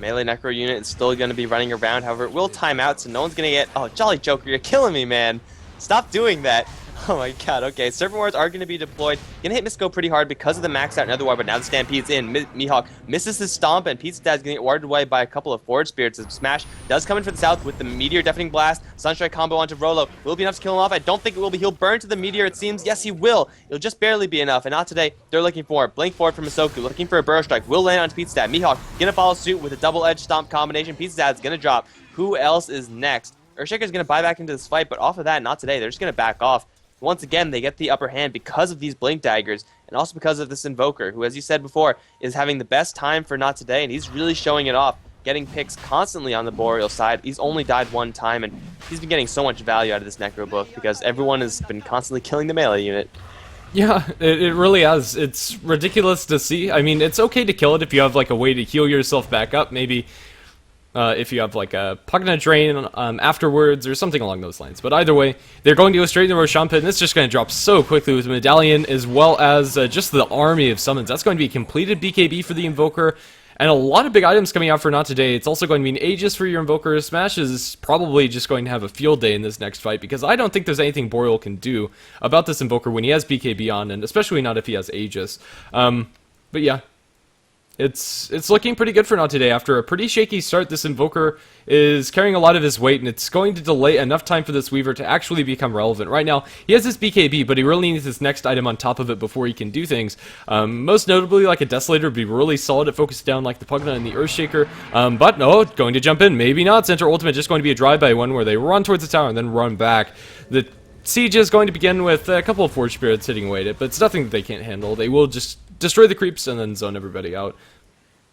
Speaker 2: Melee Necro unit is still going to be running around. However, it will time out, so no one's going to get... Oh, Jolly Joker, you're killing me, man. Stop doing that. Oh my god, okay. Server Wards are going to be deployed. Going to hit Misko pretty hard because of the max out Nether Ward, but now the Stampede's in. Mihawk misses his stomp, and Pete's Dad's going to get warded away by a couple of Forward Spirits. Smash does come in for the south with the Meteor Deafening Blast. Sunstrike combo onto Rolo. Will it be enough to kill him off? I don't think it will be. He'll burn to the Meteor, it seems. Yes, he will. It'll just barely be enough, and not today. They're looking for Blink Forward from Misoku, looking for a Burrow Strike. Will land onto Pete's Dad. Mihawk going to follow suit with a double-edged stomp combination. Pete's Dad's going to drop. Who else is next? Earthshaker's going to buy back into this fight, but off of that, not today. They're just going to back off. Once again, they get the upper hand because of these Blink Daggers, and also because of this Invoker, who, as you said before, is having the best time for Not Today, and he's really showing it off, getting picks constantly on the Boreal side. He's only died one time, and he's been getting so much value out of this Necro book because everyone has been constantly killing the melee unit.
Speaker 1: Yeah, it really has. It's ridiculous to see. I mean, it's okay to kill it if you have like a way to heal yourself back up, maybe. If you have like a Pugna Drain afterwards or something along those lines. But either way, they're going to go straight into Roshan Pit, and it's just going to drop so quickly with Medallion as well as just the army of summons. That's going to be a completed BKB for the Invoker, and a lot of big items coming out for Not Today. It's also going to be an Aegis for your Invoker. Smash is probably just going to have a field day in this next fight, because I don't think there's anything Boreal can do about this Invoker when he has BKB on, and especially not if he has Aegis. But yeah. It's looking pretty good for Not Today. After a pretty shaky start, this Invoker is carrying a lot of his weight, and it's going to delay enough time for this Weaver to actually become relevant. Right now, he has his BKB, but he really needs this next item on top of it before he can do things. Most notably, like a Desolator would be really solid at focus down like the Pugna and the Earthshaker. But no, going to jump in. Maybe not. Center Ultimate just going to be a drive-by one where they run towards the tower and then run back. The siege is going to begin with a couple of Forge Spirits hitting away at it, but it's nothing that they can't handle. They will just destroy the creeps and then zone everybody out.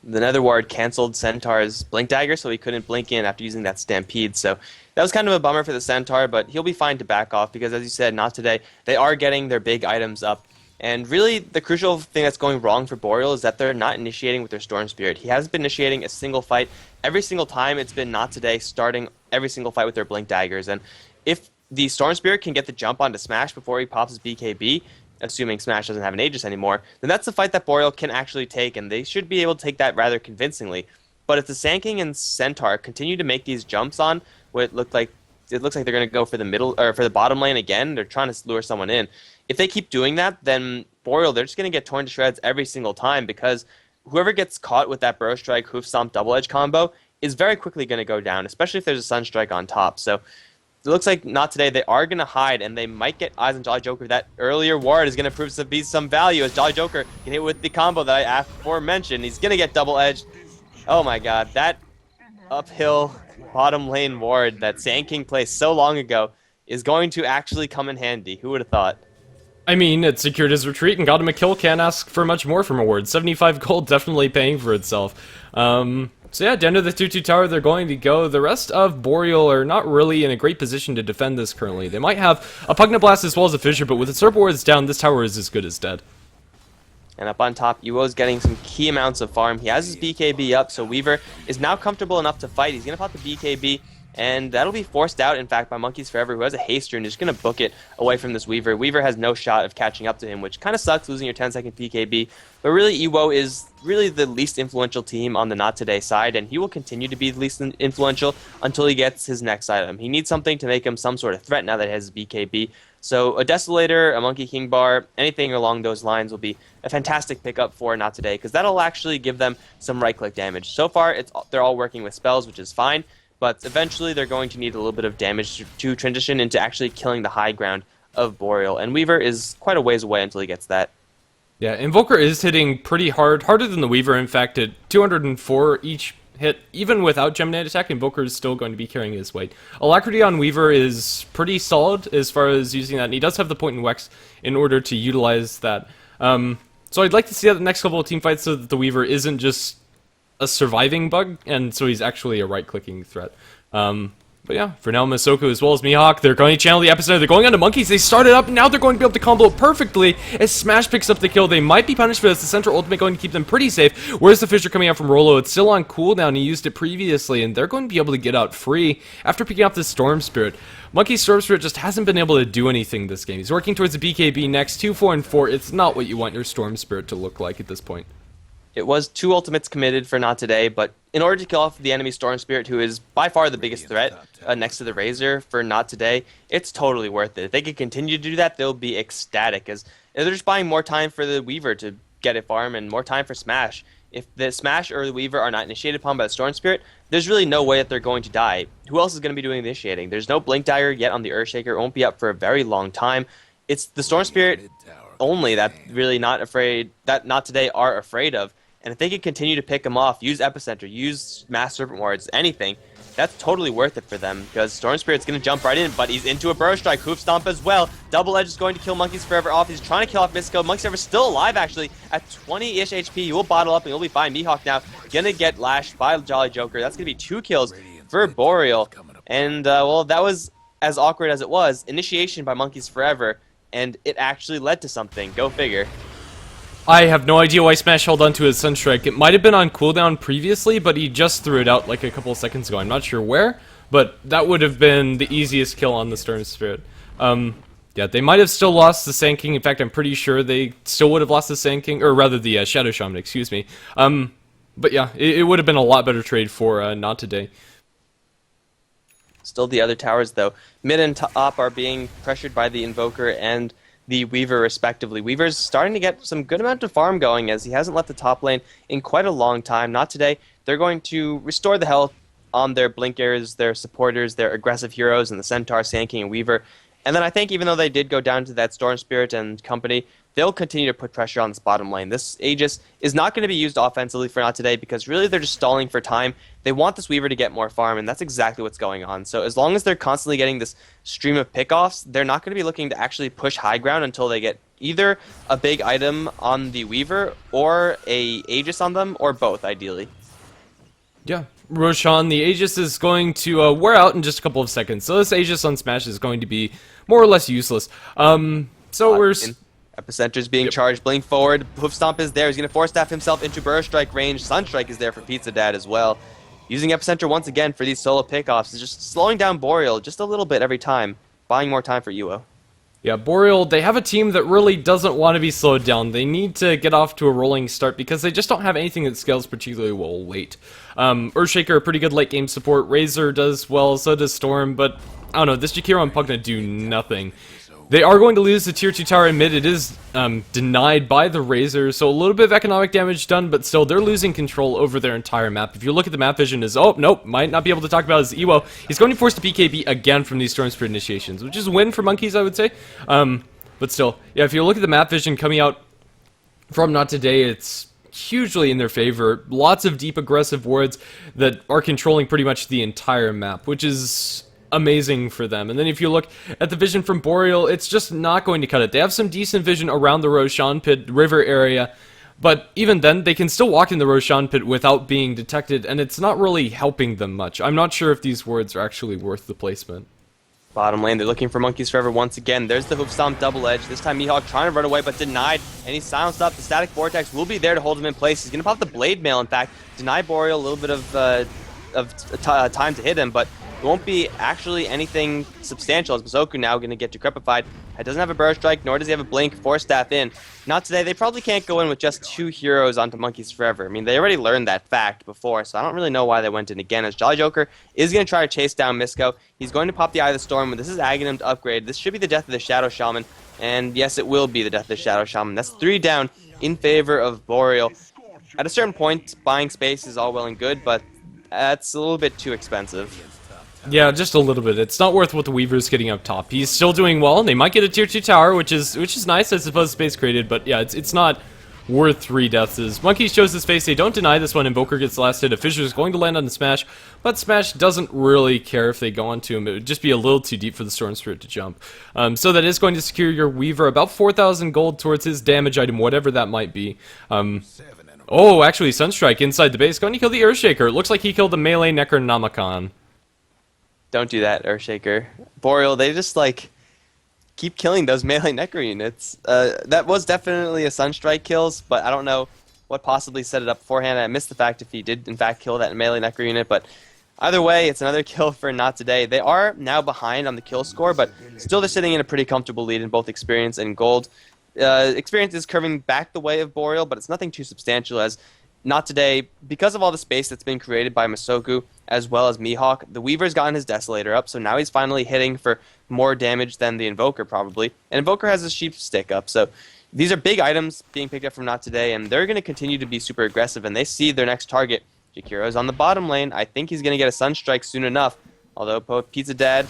Speaker 2: The Nether Ward canceled Centaur's Blink Dagger, so he couldn't blink in after using that Stampede. So that was kind of a bummer for the Centaur, but he'll be fine to back off because, as you said, Not Today, they are getting their big items up. And really, the crucial thing that's going wrong for Boreal is that they're not initiating with their Storm Spirit. He hasn't been initiating a single fight. Every single time it's been Not Today starting every single fight with their Blink Daggers. And if the Storm Spirit can get the jump onto Smash before he pops his BKB, assuming Smash doesn't have an Aegis anymore, then that's the fight that Boreal can actually take, and they should be able to take that rather convincingly. But if the Sand King and Centaur continue to make these jumps on what it looks like they're going to go for the middle or for the bottom lane again, they're trying to lure someone in. If they keep doing that, then Boreal, they're just going to get torn to shreds every single time, because whoever gets caught with that Burrow Strike, Hoof Stomp, Double Edge combo is very quickly going to go down, especially if there's a Sunstrike on top. So it looks like Not Today, they are going to hide, and they might get eyes on Jolly Joker. That earlier ward is going to prove to be some value, as Jolly Joker can hit with the combo that I aforementioned. He's going to get double-edged. Oh my god, that uphill bottom lane ward that Sand King placed so long ago is going to actually come in handy. Who would have thought?
Speaker 1: I mean, it secured his retreat and got him a kill. Can't ask for much more from a ward. 75 gold, definitely paying for itself. So yeah, down to the 2-2 tower they're going to go. The rest of Boreal are not really in a great position to defend this currently. They might have a Pugna Blast as well as a Fissure, but with the Serpent Wards down, this tower is as good as dead.
Speaker 2: And up on top, Uo's getting some key amounts of farm. He has his BKB up, so Weaver is now comfortable enough to fight. He's going to pop the BKB, and that'll be forced out, in fact, by Monkeys Forever, who has a haster and is just going to book it away from this Weaver. Weaver has no shot of catching up to him, which kind of sucks, losing your 10-second BKB. But really, Uo is really the least influential team on the Not Today side, and he will continue to be the least influential until he gets his next item. He needs something to make him some sort of threat now that he has his BKB. So a Desolator, a Monkey King Bar, anything along those lines will be a fantastic pickup for Not Today, because that'll actually give them some right-click damage. So far, they're all working with spells, which is fine, but eventually they're going to need a little bit of damage to transition into actually killing the high ground of Boreal, and Weaver is quite a ways away until he gets that.
Speaker 1: Yeah, Invoker is hitting pretty hard, harder than the Weaver, in fact, at 204 each hit. Even without Gemini attack, Invoker is still going to be carrying his weight. Alacrity on Weaver is pretty solid as far as using that, and he does have the point in Wex in order to utilize that. So I'd like to see that the next couple of team fights so that the Weaver isn't just a surviving bug, and so he's actually a right-clicking threat. But yeah, for now, Masoku as well as Mihawk, they're going to channel the epicenter. They're going on to Monkeys. They started up, and now they're going to be able to combo it perfectly as Smash picks up the kill. They might be punished for this. The Central Ultimate going to keep them pretty safe. Where's the Fissure coming out from Rolo? It's still on cooldown. He used it previously, and they're going to be able to get out free after picking up the Storm Spirit. Monkey's Storm Spirit just hasn't been able to do anything this game. He's working towards the BKB next. 2, 4, and 4. It's not what you want your Storm Spirit to look like at this point.
Speaker 2: It was 2 ultimates committed for Not Today, but in order to kill off the enemy Storm Spirit, who is by far the biggest threat next to the Razor for Not Today, it's totally worth it. If they can continue to do that, they'll be ecstatic, as they're just buying more time for the Weaver to get a farm and more time for Smash. If the Smash or the Weaver are not initiated upon by the Storm Spirit, there's really no way that they're going to die. Who else is going to be doing the initiating? There's no Blink Dagger yet on the Earthshaker. It won't be up for a very long time. It's the Storm Spirit only that really Not Today are afraid of. And if they can continue to pick him off, use Epicenter, use Mass Serpent Wards, anything, that's totally worth it for them, because Storm Spirit's going to jump right in, but he's into a Burrow Strike, Hoof Stomp as well. Double Edge is going to kill Monkeys Forever off. He's trying to kill off Mystico. Monkeys Forever still alive, actually, at 20-ish HP. He will bottle up, and he'll be fine. Mihawk now going to get lashed by Jolly Joker. That's going to be 2 kills for Boreal. And, well, that was as awkward as it was. Initiation by Monkeys Forever, and it actually led to something. Go figure.
Speaker 1: I have no idea why Smash held onto his Sunstrike. It might have been on cooldown previously, but he just threw it out like a couple of seconds ago. I'm not sure where, but that would have been the easiest kill on the Storm Spirit. Yeah, they might have still lost the Sand King. In fact, I'm pretty sure they still would have lost the Sand King, or rather the Shadow Shaman, excuse me. But yeah, it would have been a lot better trade for Not Today.
Speaker 2: Still the other towers, though. Mid and top are being pressured by the Invoker and the Weaver, respectively. Weaver's starting to get some good amount of farm going, as he hasn't left the top lane in quite a long time. Not today. They're going to restore the health on their Blinkers, their supporters, their aggressive heroes, and the Centaur, Sand King, and Weaver. And then I think even though they did go down to that Storm Spirit and company, they'll continue to put pressure on this bottom lane. This Aegis is not going to be used offensively for Not Today, because really they're just stalling for time. They want this Weaver to get more farm, and that's exactly what's going on. So as long as they're constantly getting this stream of pickoffs, they're not going to be looking to actually push high ground until they get either a big item on the Weaver or a Aegis on them, or both, ideally.
Speaker 1: Yeah, Roshan, the Aegis is going to wear out in just a couple of seconds. So this Aegis on Smash is going to be more or less useless. So we're...
Speaker 2: Epicenter's being charged. Blink forward. Hoof Stomp is there. He's going to force staff himself into Burrow Strike range. Sunstrike is there for Pizza Dad as well. Using Epicenter once again for these solo pickoffs is just slowing down Boreal just a little bit every time, buying more time for Uo.
Speaker 1: Yeah, Boreal, they have a team that really doesn't want to be slowed down. They need to get off to a rolling start because they just don't have anything that scales particularly well late. Earthshaker, a pretty good late game support. Razor does well, so does Storm, but I don't know, this Jakiro and Pugna do nothing. They are going to lose the tier 2 tower in mid. It is denied by the Razor, so a little bit of economic damage done, but still, they're losing control over their entire map. If you look at the map vision, oh, nope, might not be able to talk about his Ewo. He's going to force the BKB again from these Storm Spirit initiations, which is a win for Monkeys, I would say. But still, yeah, if you look at the map vision coming out from Not Today, it's hugely in their favor. Lots of deep aggressive wards that are controlling pretty much the entire map, which is amazing for them. And then if you look at the vision from Boreal, it's just not going to cut it. They have some decent vision around the Roshan Pit River area, but even then, they can still walk in the Roshan Pit without being detected, and it's not really helping them much. I'm not sure if these wards are actually worth the placement.
Speaker 2: Bottom lane, they're looking for Monkeys Forever once again. There's the Hoof Stomp double edge. This time Mihawk trying to run away, but denied. And he's silenced up. The Static Vortex will be there to hold him in place. He's going to pop the Blade Mail, in fact. Deny Boreal a little bit of time to hit him, but it won't be actually anything substantial, as Masoku now going to get decrepified. He doesn't have a Burst Strike, nor does he have a Blink. Force Staff in. Not today. They probably can't go in with just 2 heroes onto Monkeys Forever. I mean, they already learned that fact before, so I don't really know why they went in again, as Jolly Joker is going to try to chase down Misko. He's going to pop the Eye of the Storm, and this is Aghanim to upgrade. This should be the death of the Shadow Shaman, and yes, it will be the death of the Shadow Shaman. That's 3 down in favor of Boreal. At a certain point, buying space is all well and good, but that's a little bit too expensive.
Speaker 1: Yeah, just a little bit. It's not worth what the Weaver's getting up top. He's still doing well, and they might get a tier 2 tower, which is nice, I suppose, space created, but yeah, it's not worth 3 deaths. As Monkeys chose his face, they don't deny this one. Invoker gets the last hit. A Fissure is going to land on the Smash, but Smash doesn't really care if they go onto him. It would just be a little too deep for the Storm Spirit to jump. So that is going to secure your Weaver about 4,000 gold towards his damage item, whatever that might be. Oh, actually, Sunstrike inside the base, going to kill the Earthshaker. It looks like he killed the melee Necronomicon.
Speaker 2: Don't do that, Earthshaker. Boreal, they just, like, keep killing those melee Necro units. That was definitely a Sunstrike kills, but I don't know what possibly set it up beforehand. I missed the fact if he did, in fact, kill that melee Necro unit, but either way, it's another kill for Not Today. They are now behind on the kill score, but still they're sitting in a pretty comfortable lead in both experience and gold. Experience is curving back the way of Boreal, but it's nothing too substantial, as Not Today, because of all the space that's been created by Masoku, as well as Mihawk, the Weaver's gotten his Desolator up, so now he's finally hitting for more damage than the Invoker, probably. And Invoker has his Sheep Stick up, so these are big items being picked up from Not Today, and they're going to continue to be super aggressive, and they see their next target. Jakiro's on the bottom lane. I think he's going to get a Sunstrike soon enough, although Pizza Dad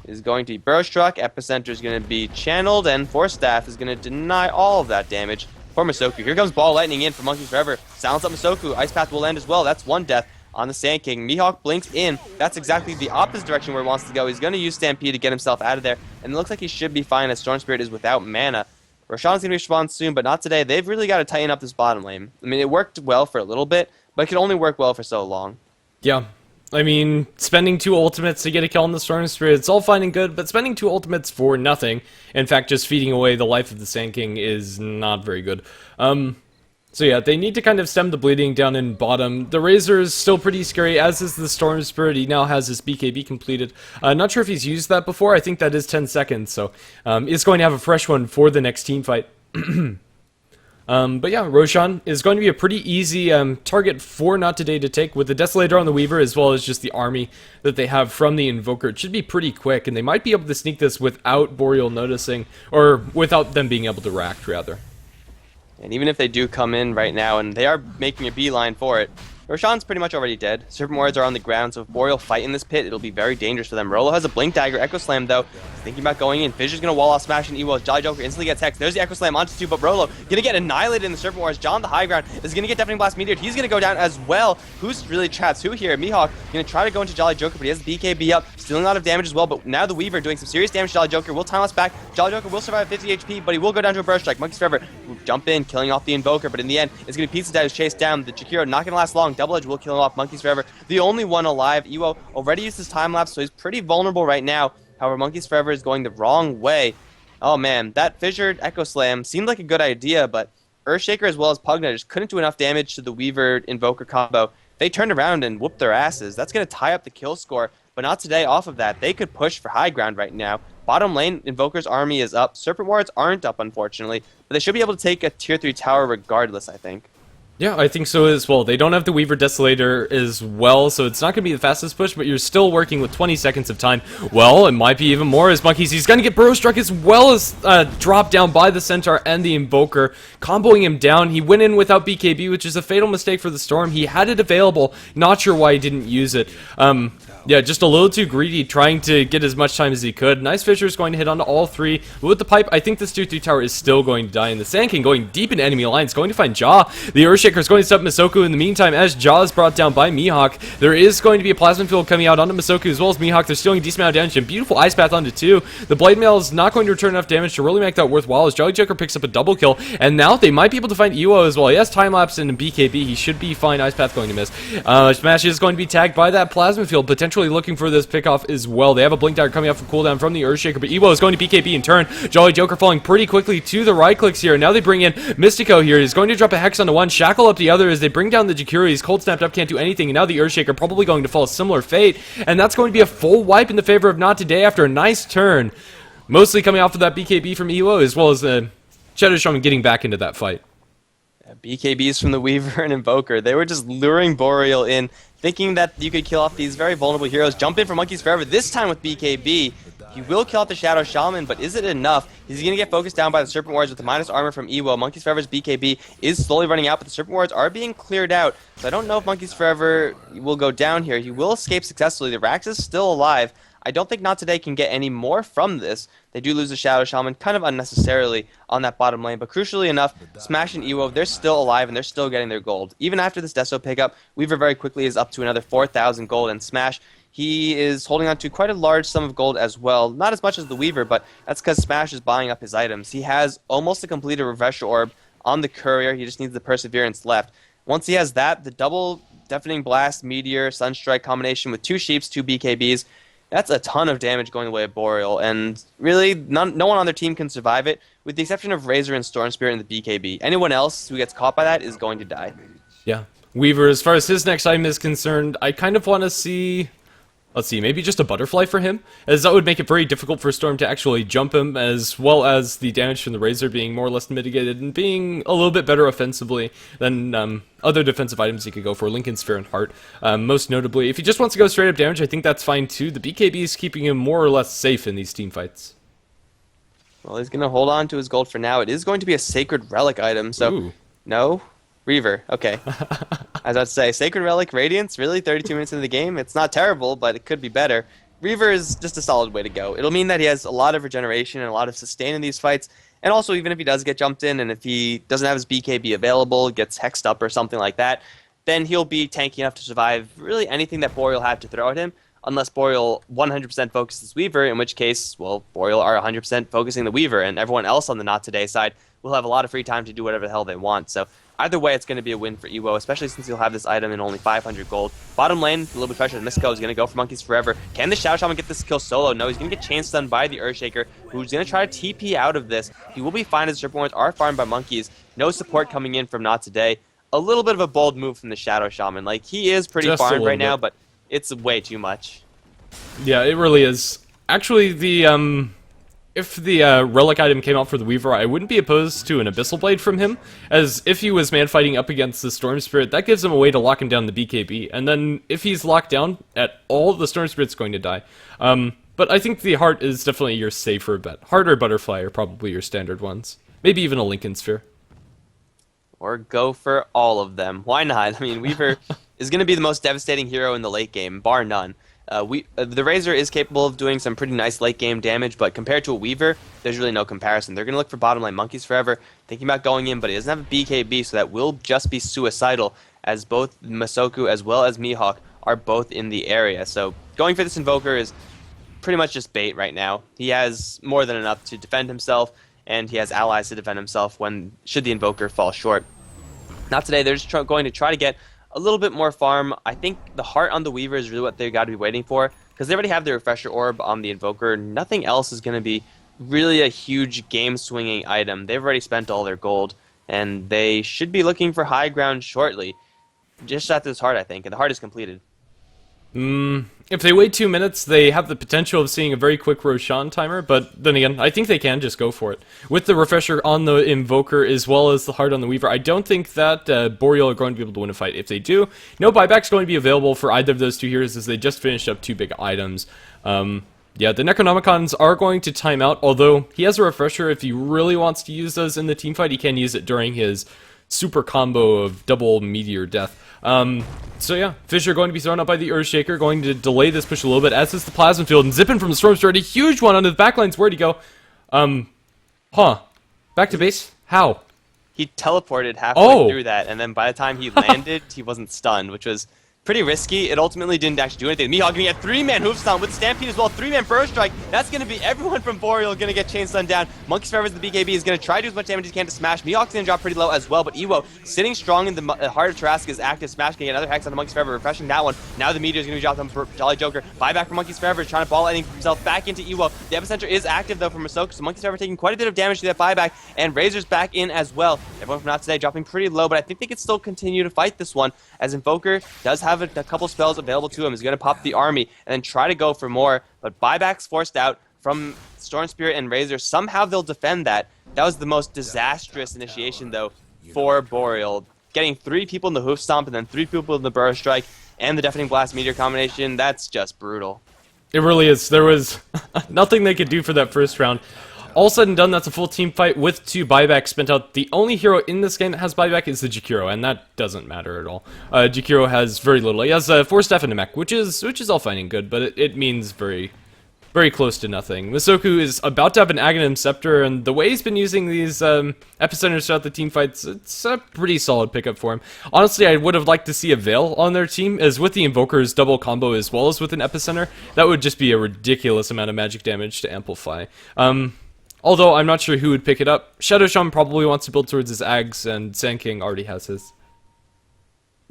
Speaker 2: is going to be Burrow Struck, Epicenter is going to be channeled, and Force Staff is going to deny all of that damage for Masoku. Here comes Ball Lightning in for Monkeys Forever. Silence up Masoku. Ice Path will end as well. That's 1 death on the Sand King. Mihawk blinks in. That's exactly the opposite direction where he wants to go. He's going to use Stampede to get himself out of there, and it looks like he should be fine as Storm Spirit is without mana. Roshan's going to respawn soon, but Not Today. They've really got to tighten up this bottom lane. I mean, it worked well for a little bit, but it can only work well for so long.
Speaker 1: Yeah. I mean, spending 2 ultimates to get a kill on the Storm Spirit, it's all fine and good, but spending 2 ultimates for nothing, in fact, just feeding away the life of the Sand King, is not very good. So yeah, they need to kind of stem the bleeding down in bottom. The Razor is still pretty scary, as is the Storm Spirit. He now has his BKB completed. Not sure if he's used that before. I think that is 10 seconds, so it's going to have a fresh one for the next team fight. But yeah, Roshan is going to be a pretty easy target for Not Today to take with the Desolator on the Weaver, as well as just the army that they have from the Invoker. It should be pretty quick, and they might be able to sneak this without Boreal noticing, or without them being able to react, rather.
Speaker 2: And even if they do come in right now, and they are making a beeline for it, Roshan's pretty much already dead. Serpent Warriors are on the ground, so if Boreal fight in this pit, it'll be very dangerous for them. Rolo has a Blink Dagger, Echo Slam though. He's thinking about going in. Fissure's gonna wall off Smash and Ewo. Jolly Joker instantly gets Hex. There's the Echo Slam onto 2, but Rolo gonna get annihilated in the Serpent Warriors. John, the high ground, is gonna get Deafening Blast Meteored. He's gonna go down as well. Who's really traps who here? Mihawk gonna try to go into Jolly Joker, but he has the BKB up, stealing a lot of damage as well. But now the Weaver doing some serious damage to Jolly Joker. Will time us back. Jolly Joker will survive 50 HP, but he will go down to a Burst Strike. Monkeys Forever will jump in, killing off the Invoker, but in the end, it's gonna be Pizza Dad who's chased down. The Jakiro not gonna last long. Double Edge will kill him off. Monkeys Forever, the only one alive. Ewo already used his time lapse, so he's pretty vulnerable right now. However, Monkeys Forever is going the wrong way. Oh man, that fissured Echo Slam seemed like a good idea, but Earthshaker as well as Pugna just couldn't do enough damage to the Weaver Invoker combo. They turned around and whooped their asses. That's going to tie up the kill score, but Not Today off of that. They could push for high ground right now. Bottom lane, Invoker's army is up. Serpent Wards aren't up, unfortunately, but they should be able to take a tier 3 tower regardless, I think.
Speaker 1: Yeah, I think so as well. They don't have the Weaver Desolator as well, so it's not going to be the fastest push, but you're still working with 20 seconds of time. Well, it might be even more as Monkeys. He's going to get Burrow Struck as well as dropped down by the Centaur and the Invoker, comboing him down. He went in without BKB, which is a fatal mistake for the Storm. He had it available. Not sure why he didn't use it. Yeah, just a little too greedy, trying to get as much time as he could. Nice Fissure is going to hit onto all 3. But with the pipe, I think this tier 3 tower is still going to die. And the Sand King going deep into enemy lines, going to find Jaw. The Earthshaker Earthshaker is going to stop Masoku in the meantime as Jaw is brought down by Mihawk. There is going to be a Plasma Field coming out onto Masoku as well as Mihawk. They're stealing a decent amount of damage and beautiful Ice Path onto 2. The Blade Mail is not going to return enough damage to really make that worthwhile as Jolly Joker picks up a double kill. And now they might be able to find Iwo as well. He has Time Lapse and BKB. He should be fine. Ice Path going to miss. Smash is going to be tagged by that Plasma Field, potentially looking for this pickoff as well. They have a Blink Dagger coming out from cooldown from the Earthshaker, but Iwo is going to BKB in turn. Jolly Joker falling pretty quickly to the right clicks here. Now they bring in Mystico here. He's going to drop a Hex onto one, shackle up the other as they bring down the Jakiri. He's cold snapped up, can't do anything, and now the Earthshaker probably going to fall a similar fate, and that's going to be a full wipe in the favor of Not Today after a nice turn. Mostly coming off of that BKB from Iwo, as well as the Shadow Shaman getting back into that fight.
Speaker 2: BKBs from the Weaver and Invoker. They were just luring Boreal in, thinking that you could kill off these very vulnerable heroes. Jump in for Monkeys Forever, this time with BKB. He will kill out the Shadow Shaman, but is it enough? He's going to get focused down by the Serpent Warriors with the minus armor from Iwo. Monkeys Forever's BKB is slowly running out, but the Serpent Warriors are being cleared out. So I don't know if Monkeys Forever will go down here. He will escape successfully. The Rax is still alive. I don't think Not Today can get any more from this. They do lose the Shadow Shaman kind of unnecessarily on that bottom lane, but crucially enough, Smash and Iwo, they're still alive and they're still getting their gold. Even after this Deso pickup, Weaver very quickly is up to another 4,000 gold, and Smash, he is holding on to quite a large sum of gold as well. Not as much as the Weaver, but that's because Smash is buying up his items. He has almost a completed Refresher Orb on the Courier. He just needs the Perseverance left. Once he has that, the double Deafening Blast, Meteor, Sunstrike combination with 2 Sheeps, 2 BKBs, that's a ton of damage going the way of Boreal, and really no one on their team can survive it, with the exception of Razor and Storm Spirit and the BKB. Anyone else who gets caught by that is going to die.
Speaker 1: Yeah. Weaver, as far as his next item is concerned, I kind of want to see... Let's see, maybe just a Butterfly for him, as that would make it very difficult for Storm to actually jump him, as well as the damage from the Razor being more or less mitigated and being a little bit better offensively than other defensive items he could go for, Lincoln Sphere and Heart. Most notably, if he just wants to go straight up damage, I think that's fine too. The BKB is keeping him more or less safe in these team fights.
Speaker 2: Well, he's going to hold on to his gold for now. It is going to be a Sacred Relic item, so...
Speaker 1: Ooh.
Speaker 2: No? Reaver, okay. As I'd say, Sacred Relic, Radiance, really 32 minutes into the game? It's not terrible, but it could be better. Reaver is just a solid way to go. It'll mean that he has a lot of regeneration and a lot of sustain in these fights, and also even if he does get jumped in and if he doesn't have his BKB available, gets hexed up or something like that, then he'll be tanky enough to survive really anything that Boreal have to throw at him, unless Boreal 100% focuses Weaver, in which case, well, Boreal are 100% focusing the Weaver, and everyone else on the Not Today side will have a lot of free time to do whatever the hell they want. So either way, it's going to be a win for Iwo, especially since he'll have this item in only 500 gold. Bottom lane, a little bit of pressure. Mystico is going to go for Monkeys Forever. Can the Shadow Shaman get this kill solo? No, he's going to get chain stunned by the Earthshaker, who's going to try to TP out of this. He will be fine as the Serpent Warriors are farmed by Monkeys. No support coming in from Not Today. A little bit of a bold move from the Shadow Shaman. Like, he is pretty farmed right now, but it's way too much.
Speaker 1: Yeah, it really is. Actually, if the relic item came out for the Weaver, I wouldn't be opposed to an Abyssal Blade from him, as if he was man fighting up against the Storm Spirit, that gives him a way to lock him down the BKB, and then if he's locked down at all, the Storm Spirit's going to die. But I think the Heart is definitely your safer bet. Heart or Butterfly are probably your standard ones. Maybe even a Lincoln Sphere.
Speaker 2: Or go for all of them. Why not? I mean, Weaver is going to be the most devastating hero in the late game, bar none. The Razor is capable of doing some pretty nice late game damage, but compared to a Weaver, there's really no comparison. They're going to look for bottom lane Monkeys Forever, thinking about going in, but he doesn't have a BKB, so that will just be suicidal, as both Masoku as well as Mihawk are both in the area. So going for this Invoker is pretty much just bait right now. He has more than enough to defend himself, and he has allies to defend himself should the Invoker fall short. Not today, they're just going to try to get a little bit more farm. I think the Heart on the Weaver is really what they got to be waiting for, because they already have the Refresher Orb on the Invoker. Nothing else is going to be really a huge game-swinging item. They've already spent all their gold, and they should be looking for high ground shortly. Just after this Heart, I think, and the Heart is completed.
Speaker 1: If they wait 2 minutes, they have the potential of seeing a very quick Roshan timer, but then again, I think they can just go for it. With the Refresher on the Invoker as well as the Heart on the Weaver, I don't think that Boreal are going to be able to win a fight. If they do, no buyback's going to be available for either of those two heroes as they just finished up 2 big items. Yeah, the Necronomicons are going to time out, although he has a Refresher. If he really wants to use those in the team fight, he can use it during his super combo of double Meteor Death. So yeah, Fissure going to be thrown up by the Earthshaker, going to delay this push a little bit, as is the Plasma Field, and Zippin from the Storm Spirit, a huge one onto the backlines. Where'd he go? Back to base? How?
Speaker 2: he teleported halfway through that, and then by the time he landed, he wasn't stunned, which was pretty risky. It ultimately didn't actually do anything. Mihawk gonna get 3-man hoof stomp with Stampede as well. 3-man burst strike. That's gonna be everyone from Boreal gonna get chain stunned down. Monkey's Forever, the BKB, is gonna try to do as much damage as he can to smash. Mihawk's gonna drop pretty low as well, but Ewo sitting strong in the heart of Tarrasque is active. Smash gonna get another hex on the Monkey's Forever, refreshing that one. Now the meteor is gonna be dropped on for Jolly Joker. Buyback from Monkey's Forever, trying to ball himself back into Ewo. The epicenter is active though from Masoko, so Monkey's Forever taking quite a bit of damage to that buyback, and Razor's back in as well. Everyone from Not Today dropping pretty low, but I think they can still continue to fight this one, as Invoker does have a couple spells available to him. He's going to pop the army and then try to go for more, but buyback's forced out from Storm Spirit and Razor. Somehow they'll defend that. That was the most disastrous initiation though for Boreal. Getting 3 people in the hoof stomp and then 3 people in the burst strike and the deafening blast meteor combination, that's just brutal.
Speaker 1: It really is. There was nothing they could do for that first round. All said and done, that's a full team fight with 2 buybacks spent out. The only hero in this game that has buyback is the Jakiro, and that doesn't matter at all. Jakiro has very little. He has 4 staff and a mech, which is all fine and good, but it means very close to nothing. Masoku is about to have an Aghanim Scepter, and the way he's been using these epicenters throughout the team fights, it's a pretty solid pickup for him. Honestly, I would have liked to see a Veil on their team, as with the Invoker's double combo as well as with an epicenter, that would just be a ridiculous amount of magic damage to amplify. Although I'm not sure who would pick it up. Shadow Shaman probably wants to build towards his Ags, and Sand King already has his.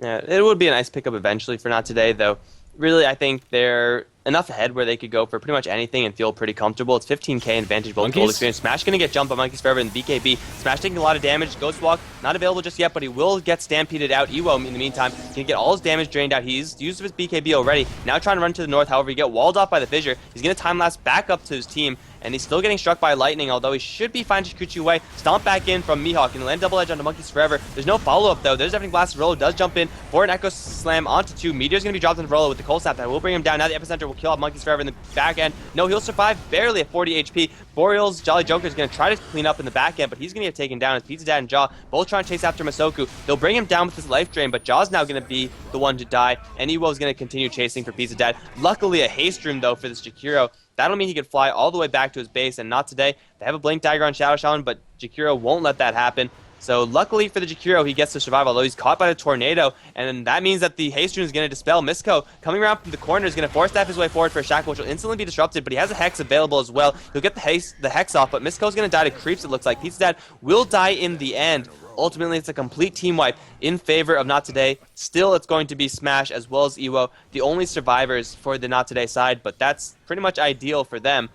Speaker 2: Yeah, it would be a nice pickup eventually for Not Today, though. Really, I think they're enough ahead where they could go for pretty much anything and feel pretty comfortable. It's 15k advantage, both gold experience. Smash gonna get jumped on Monkey's Forever and the BKB. Smash taking a lot of damage. Ghost Walk not available just yet, but he will get stampeded out. Ewo, in the meantime, can get all his damage drained out. He's used his BKB already. Now trying to run to the north, however, he get walled off by the Fissure. He's gonna time lapse back up to his team, and he's still getting struck by lightning, although he should be fine to Kikuchi away. Stomp back in from Mihawk and land double edge onto Monkey's Forever. There's no follow-up though. There's definitely Blast. Rolo does jump in for an Echo Slam onto 2. Meteor's gonna be dropped on Rolo with the Cold Snap. That will bring him down. Now the epicenter will kill off Monkey's Forever in the back end. No, he'll survive barely at 40 HP. Boreal's Jolly Joker is gonna try to clean up in the back end, but he's gonna get taken down as Pizza Dad and Jaw both trying to chase after Masoku. They'll bring him down with his life drain, but Jaw's now gonna be the one to die, and Ewo's gonna continue chasing for Pizza Dad. Luckily a haste room though for this Jakiro. That'll mean he could fly all the way back to his base, and Not Today. They have a Blink Dagger on Shadow Shaman, but Jakiro won't let that happen. So luckily for the Jakiro, he gets to survive, although he's caught by the tornado, and that means that the haste rune is going to dispel. Misko coming around from the corner is going to force staff his way forward for a shackle, which will instantly be disrupted, but he has a hex available as well. He'll get the hex off, but Misko's going to die to creeps, it looks like. Pizza Dad will die in the end. Ultimately, it's a complete team wipe in favor of Not Today. Still, it's going to be Smash as well as Ewo, the only survivors for the Not Today side, but that's pretty much ideal for them.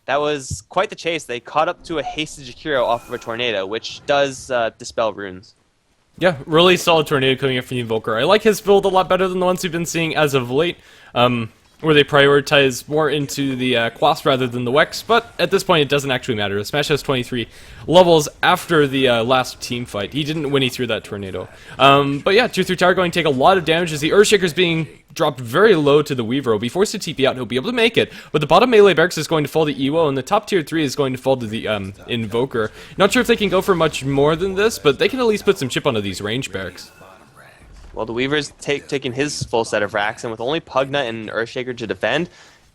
Speaker 2: That was quite the chase. They caught up to a hasted Jakiro off of a tornado, which does dispel runes.
Speaker 1: Yeah, really solid tornado coming up from the Invoker. I like his build a lot better than the ones we've been seeing as of late, where they prioritize more into the Quas rather than the Wex, but at this point it doesn't actually matter. Smash has 23 levels after the last team fight. He didn't win, he threw that tornado. But yeah, 2-3 tower going to take a lot of damage as the Earthshaker's being dropped very low to the Weaver. He'll be forced to TP out, he'll be able to make it, but the bottom melee barracks is going to fall to Ewo, and the top tier 3 is going to fall to the Invoker. Not sure if they can go for much more than this, but they can at least put some chip onto these range barracks.
Speaker 2: Well, the Weaver's taking his full set of racks, and with only Pugna and Earthshaker to defend,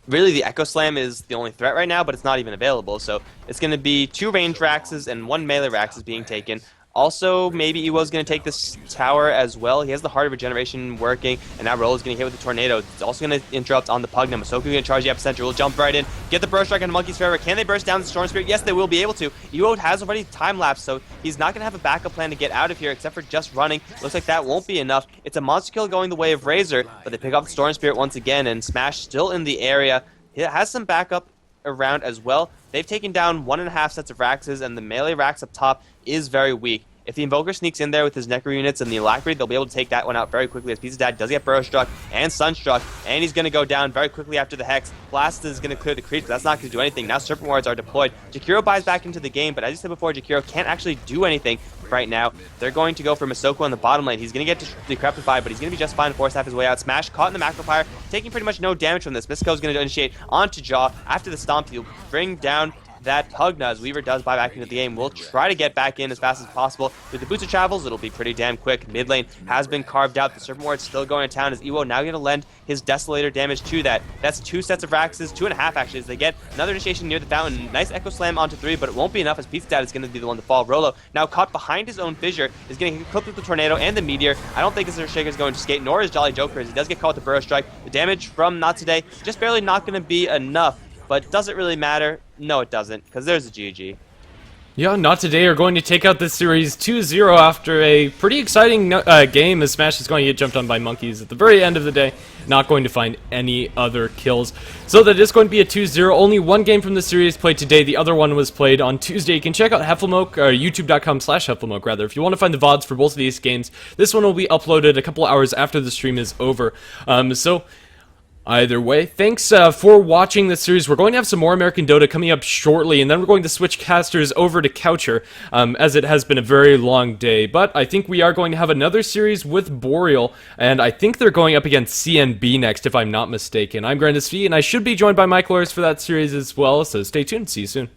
Speaker 2: really the Echo Slam is the only threat right now, but it's not even available. So it's going to be 2 range Raxes and 1 melee Rax is being taken. Also, maybe Ewo's going to take this tower as well. He has the Heart of Regeneration working, and now Rolo's going to hit with the Tornado. It's also going to interrupt on the Pugna. Masoku going to charge the epicenter. Will jump right in, get the burst strike on Monkey's Forever. Can they burst down the Storm Spirit? Yes, they will be able to. Ewo has already time-lapsed, so he's not going to have a backup plan to get out of here except for just running. Looks like that won't be enough. It's a monster kill going the way of Razor, but they pick up the Storm Spirit once again, and Smash still in the area. He has some backup around as well. They've taken down 1.5 sets of Raxes, and the melee Rax up top is very weak. If the Invoker sneaks in there with his Necro units and the Alacrity, they'll be able to take that one out very quickly, as Pizza Dad does get Burrow struck and Sunstruck, and he's going to go down very quickly after the Hex. Blast is going to clear the creeps, but that's not going to do anything. Now Serpent Wards are deployed. Jakiro buys back into the game, but as you said before, Jakiro can't actually do anything right now. They're going to go for Masoko on the bottom lane. He's going to get decrepified, but he's going to be just fine to force half his way out. Smash caught in the Macro Fire, taking pretty much no damage from this. Misko is going to initiate onto Jaw. After the Stomp, he'll bring down that Pugna, as Weaver does buy back into the game, will try to get back in as fast as possible. With the Boots of Travels, it'll be pretty damn quick. Mid lane has been carved out. The Serpent Ward's still going to town as Ewo now going to lend his Desolator damage to that. That's 2 sets of Raxes, 2.5 actually, as they get another initiation near the fountain. Nice Echo Slam onto 3, but it won't be enough as Pete's dad is going to be the one to fall. Rolo, now caught behind his own fissure, is getting clipped with the Tornado and the Meteor. I don't think Shaker is going to skate, nor is Jolly Joker, as he does get caught with the Burrow Strike. The damage from Not Today, just barely not going to be enough, but does it really matter? No, it doesn't, because there's a GG.
Speaker 1: Yeah, Not Today are going to take out this series 2-0 after a pretty exciting game, as Smash is going to get jumped on by monkeys at the very end of the day, not going to find any other kills. So that is going to be a 2-0. Only one game from the series played today. The other one was played on Tuesday. You can check out HeflaMoke, or youtube.com/HeflaMoke, rather, if you want to find the VODs for both of these games. This one will be uploaded a couple hours after the stream is over. Either way, thanks for watching this series. We're going to have some more American Dota coming up shortly, and then we're going to switch casters over to Coucher, as it has been a very long day. But I think we are going to have another series with Boreal, and I think they're going up against CNB next, if I'm not mistaken. I'm Grandis V, and I should be joined by Mike Lors for that series as well, so stay tuned. See you soon.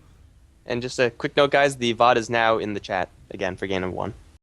Speaker 2: And just a quick note, guys, the VOD is now in the chat, again, for game number 1.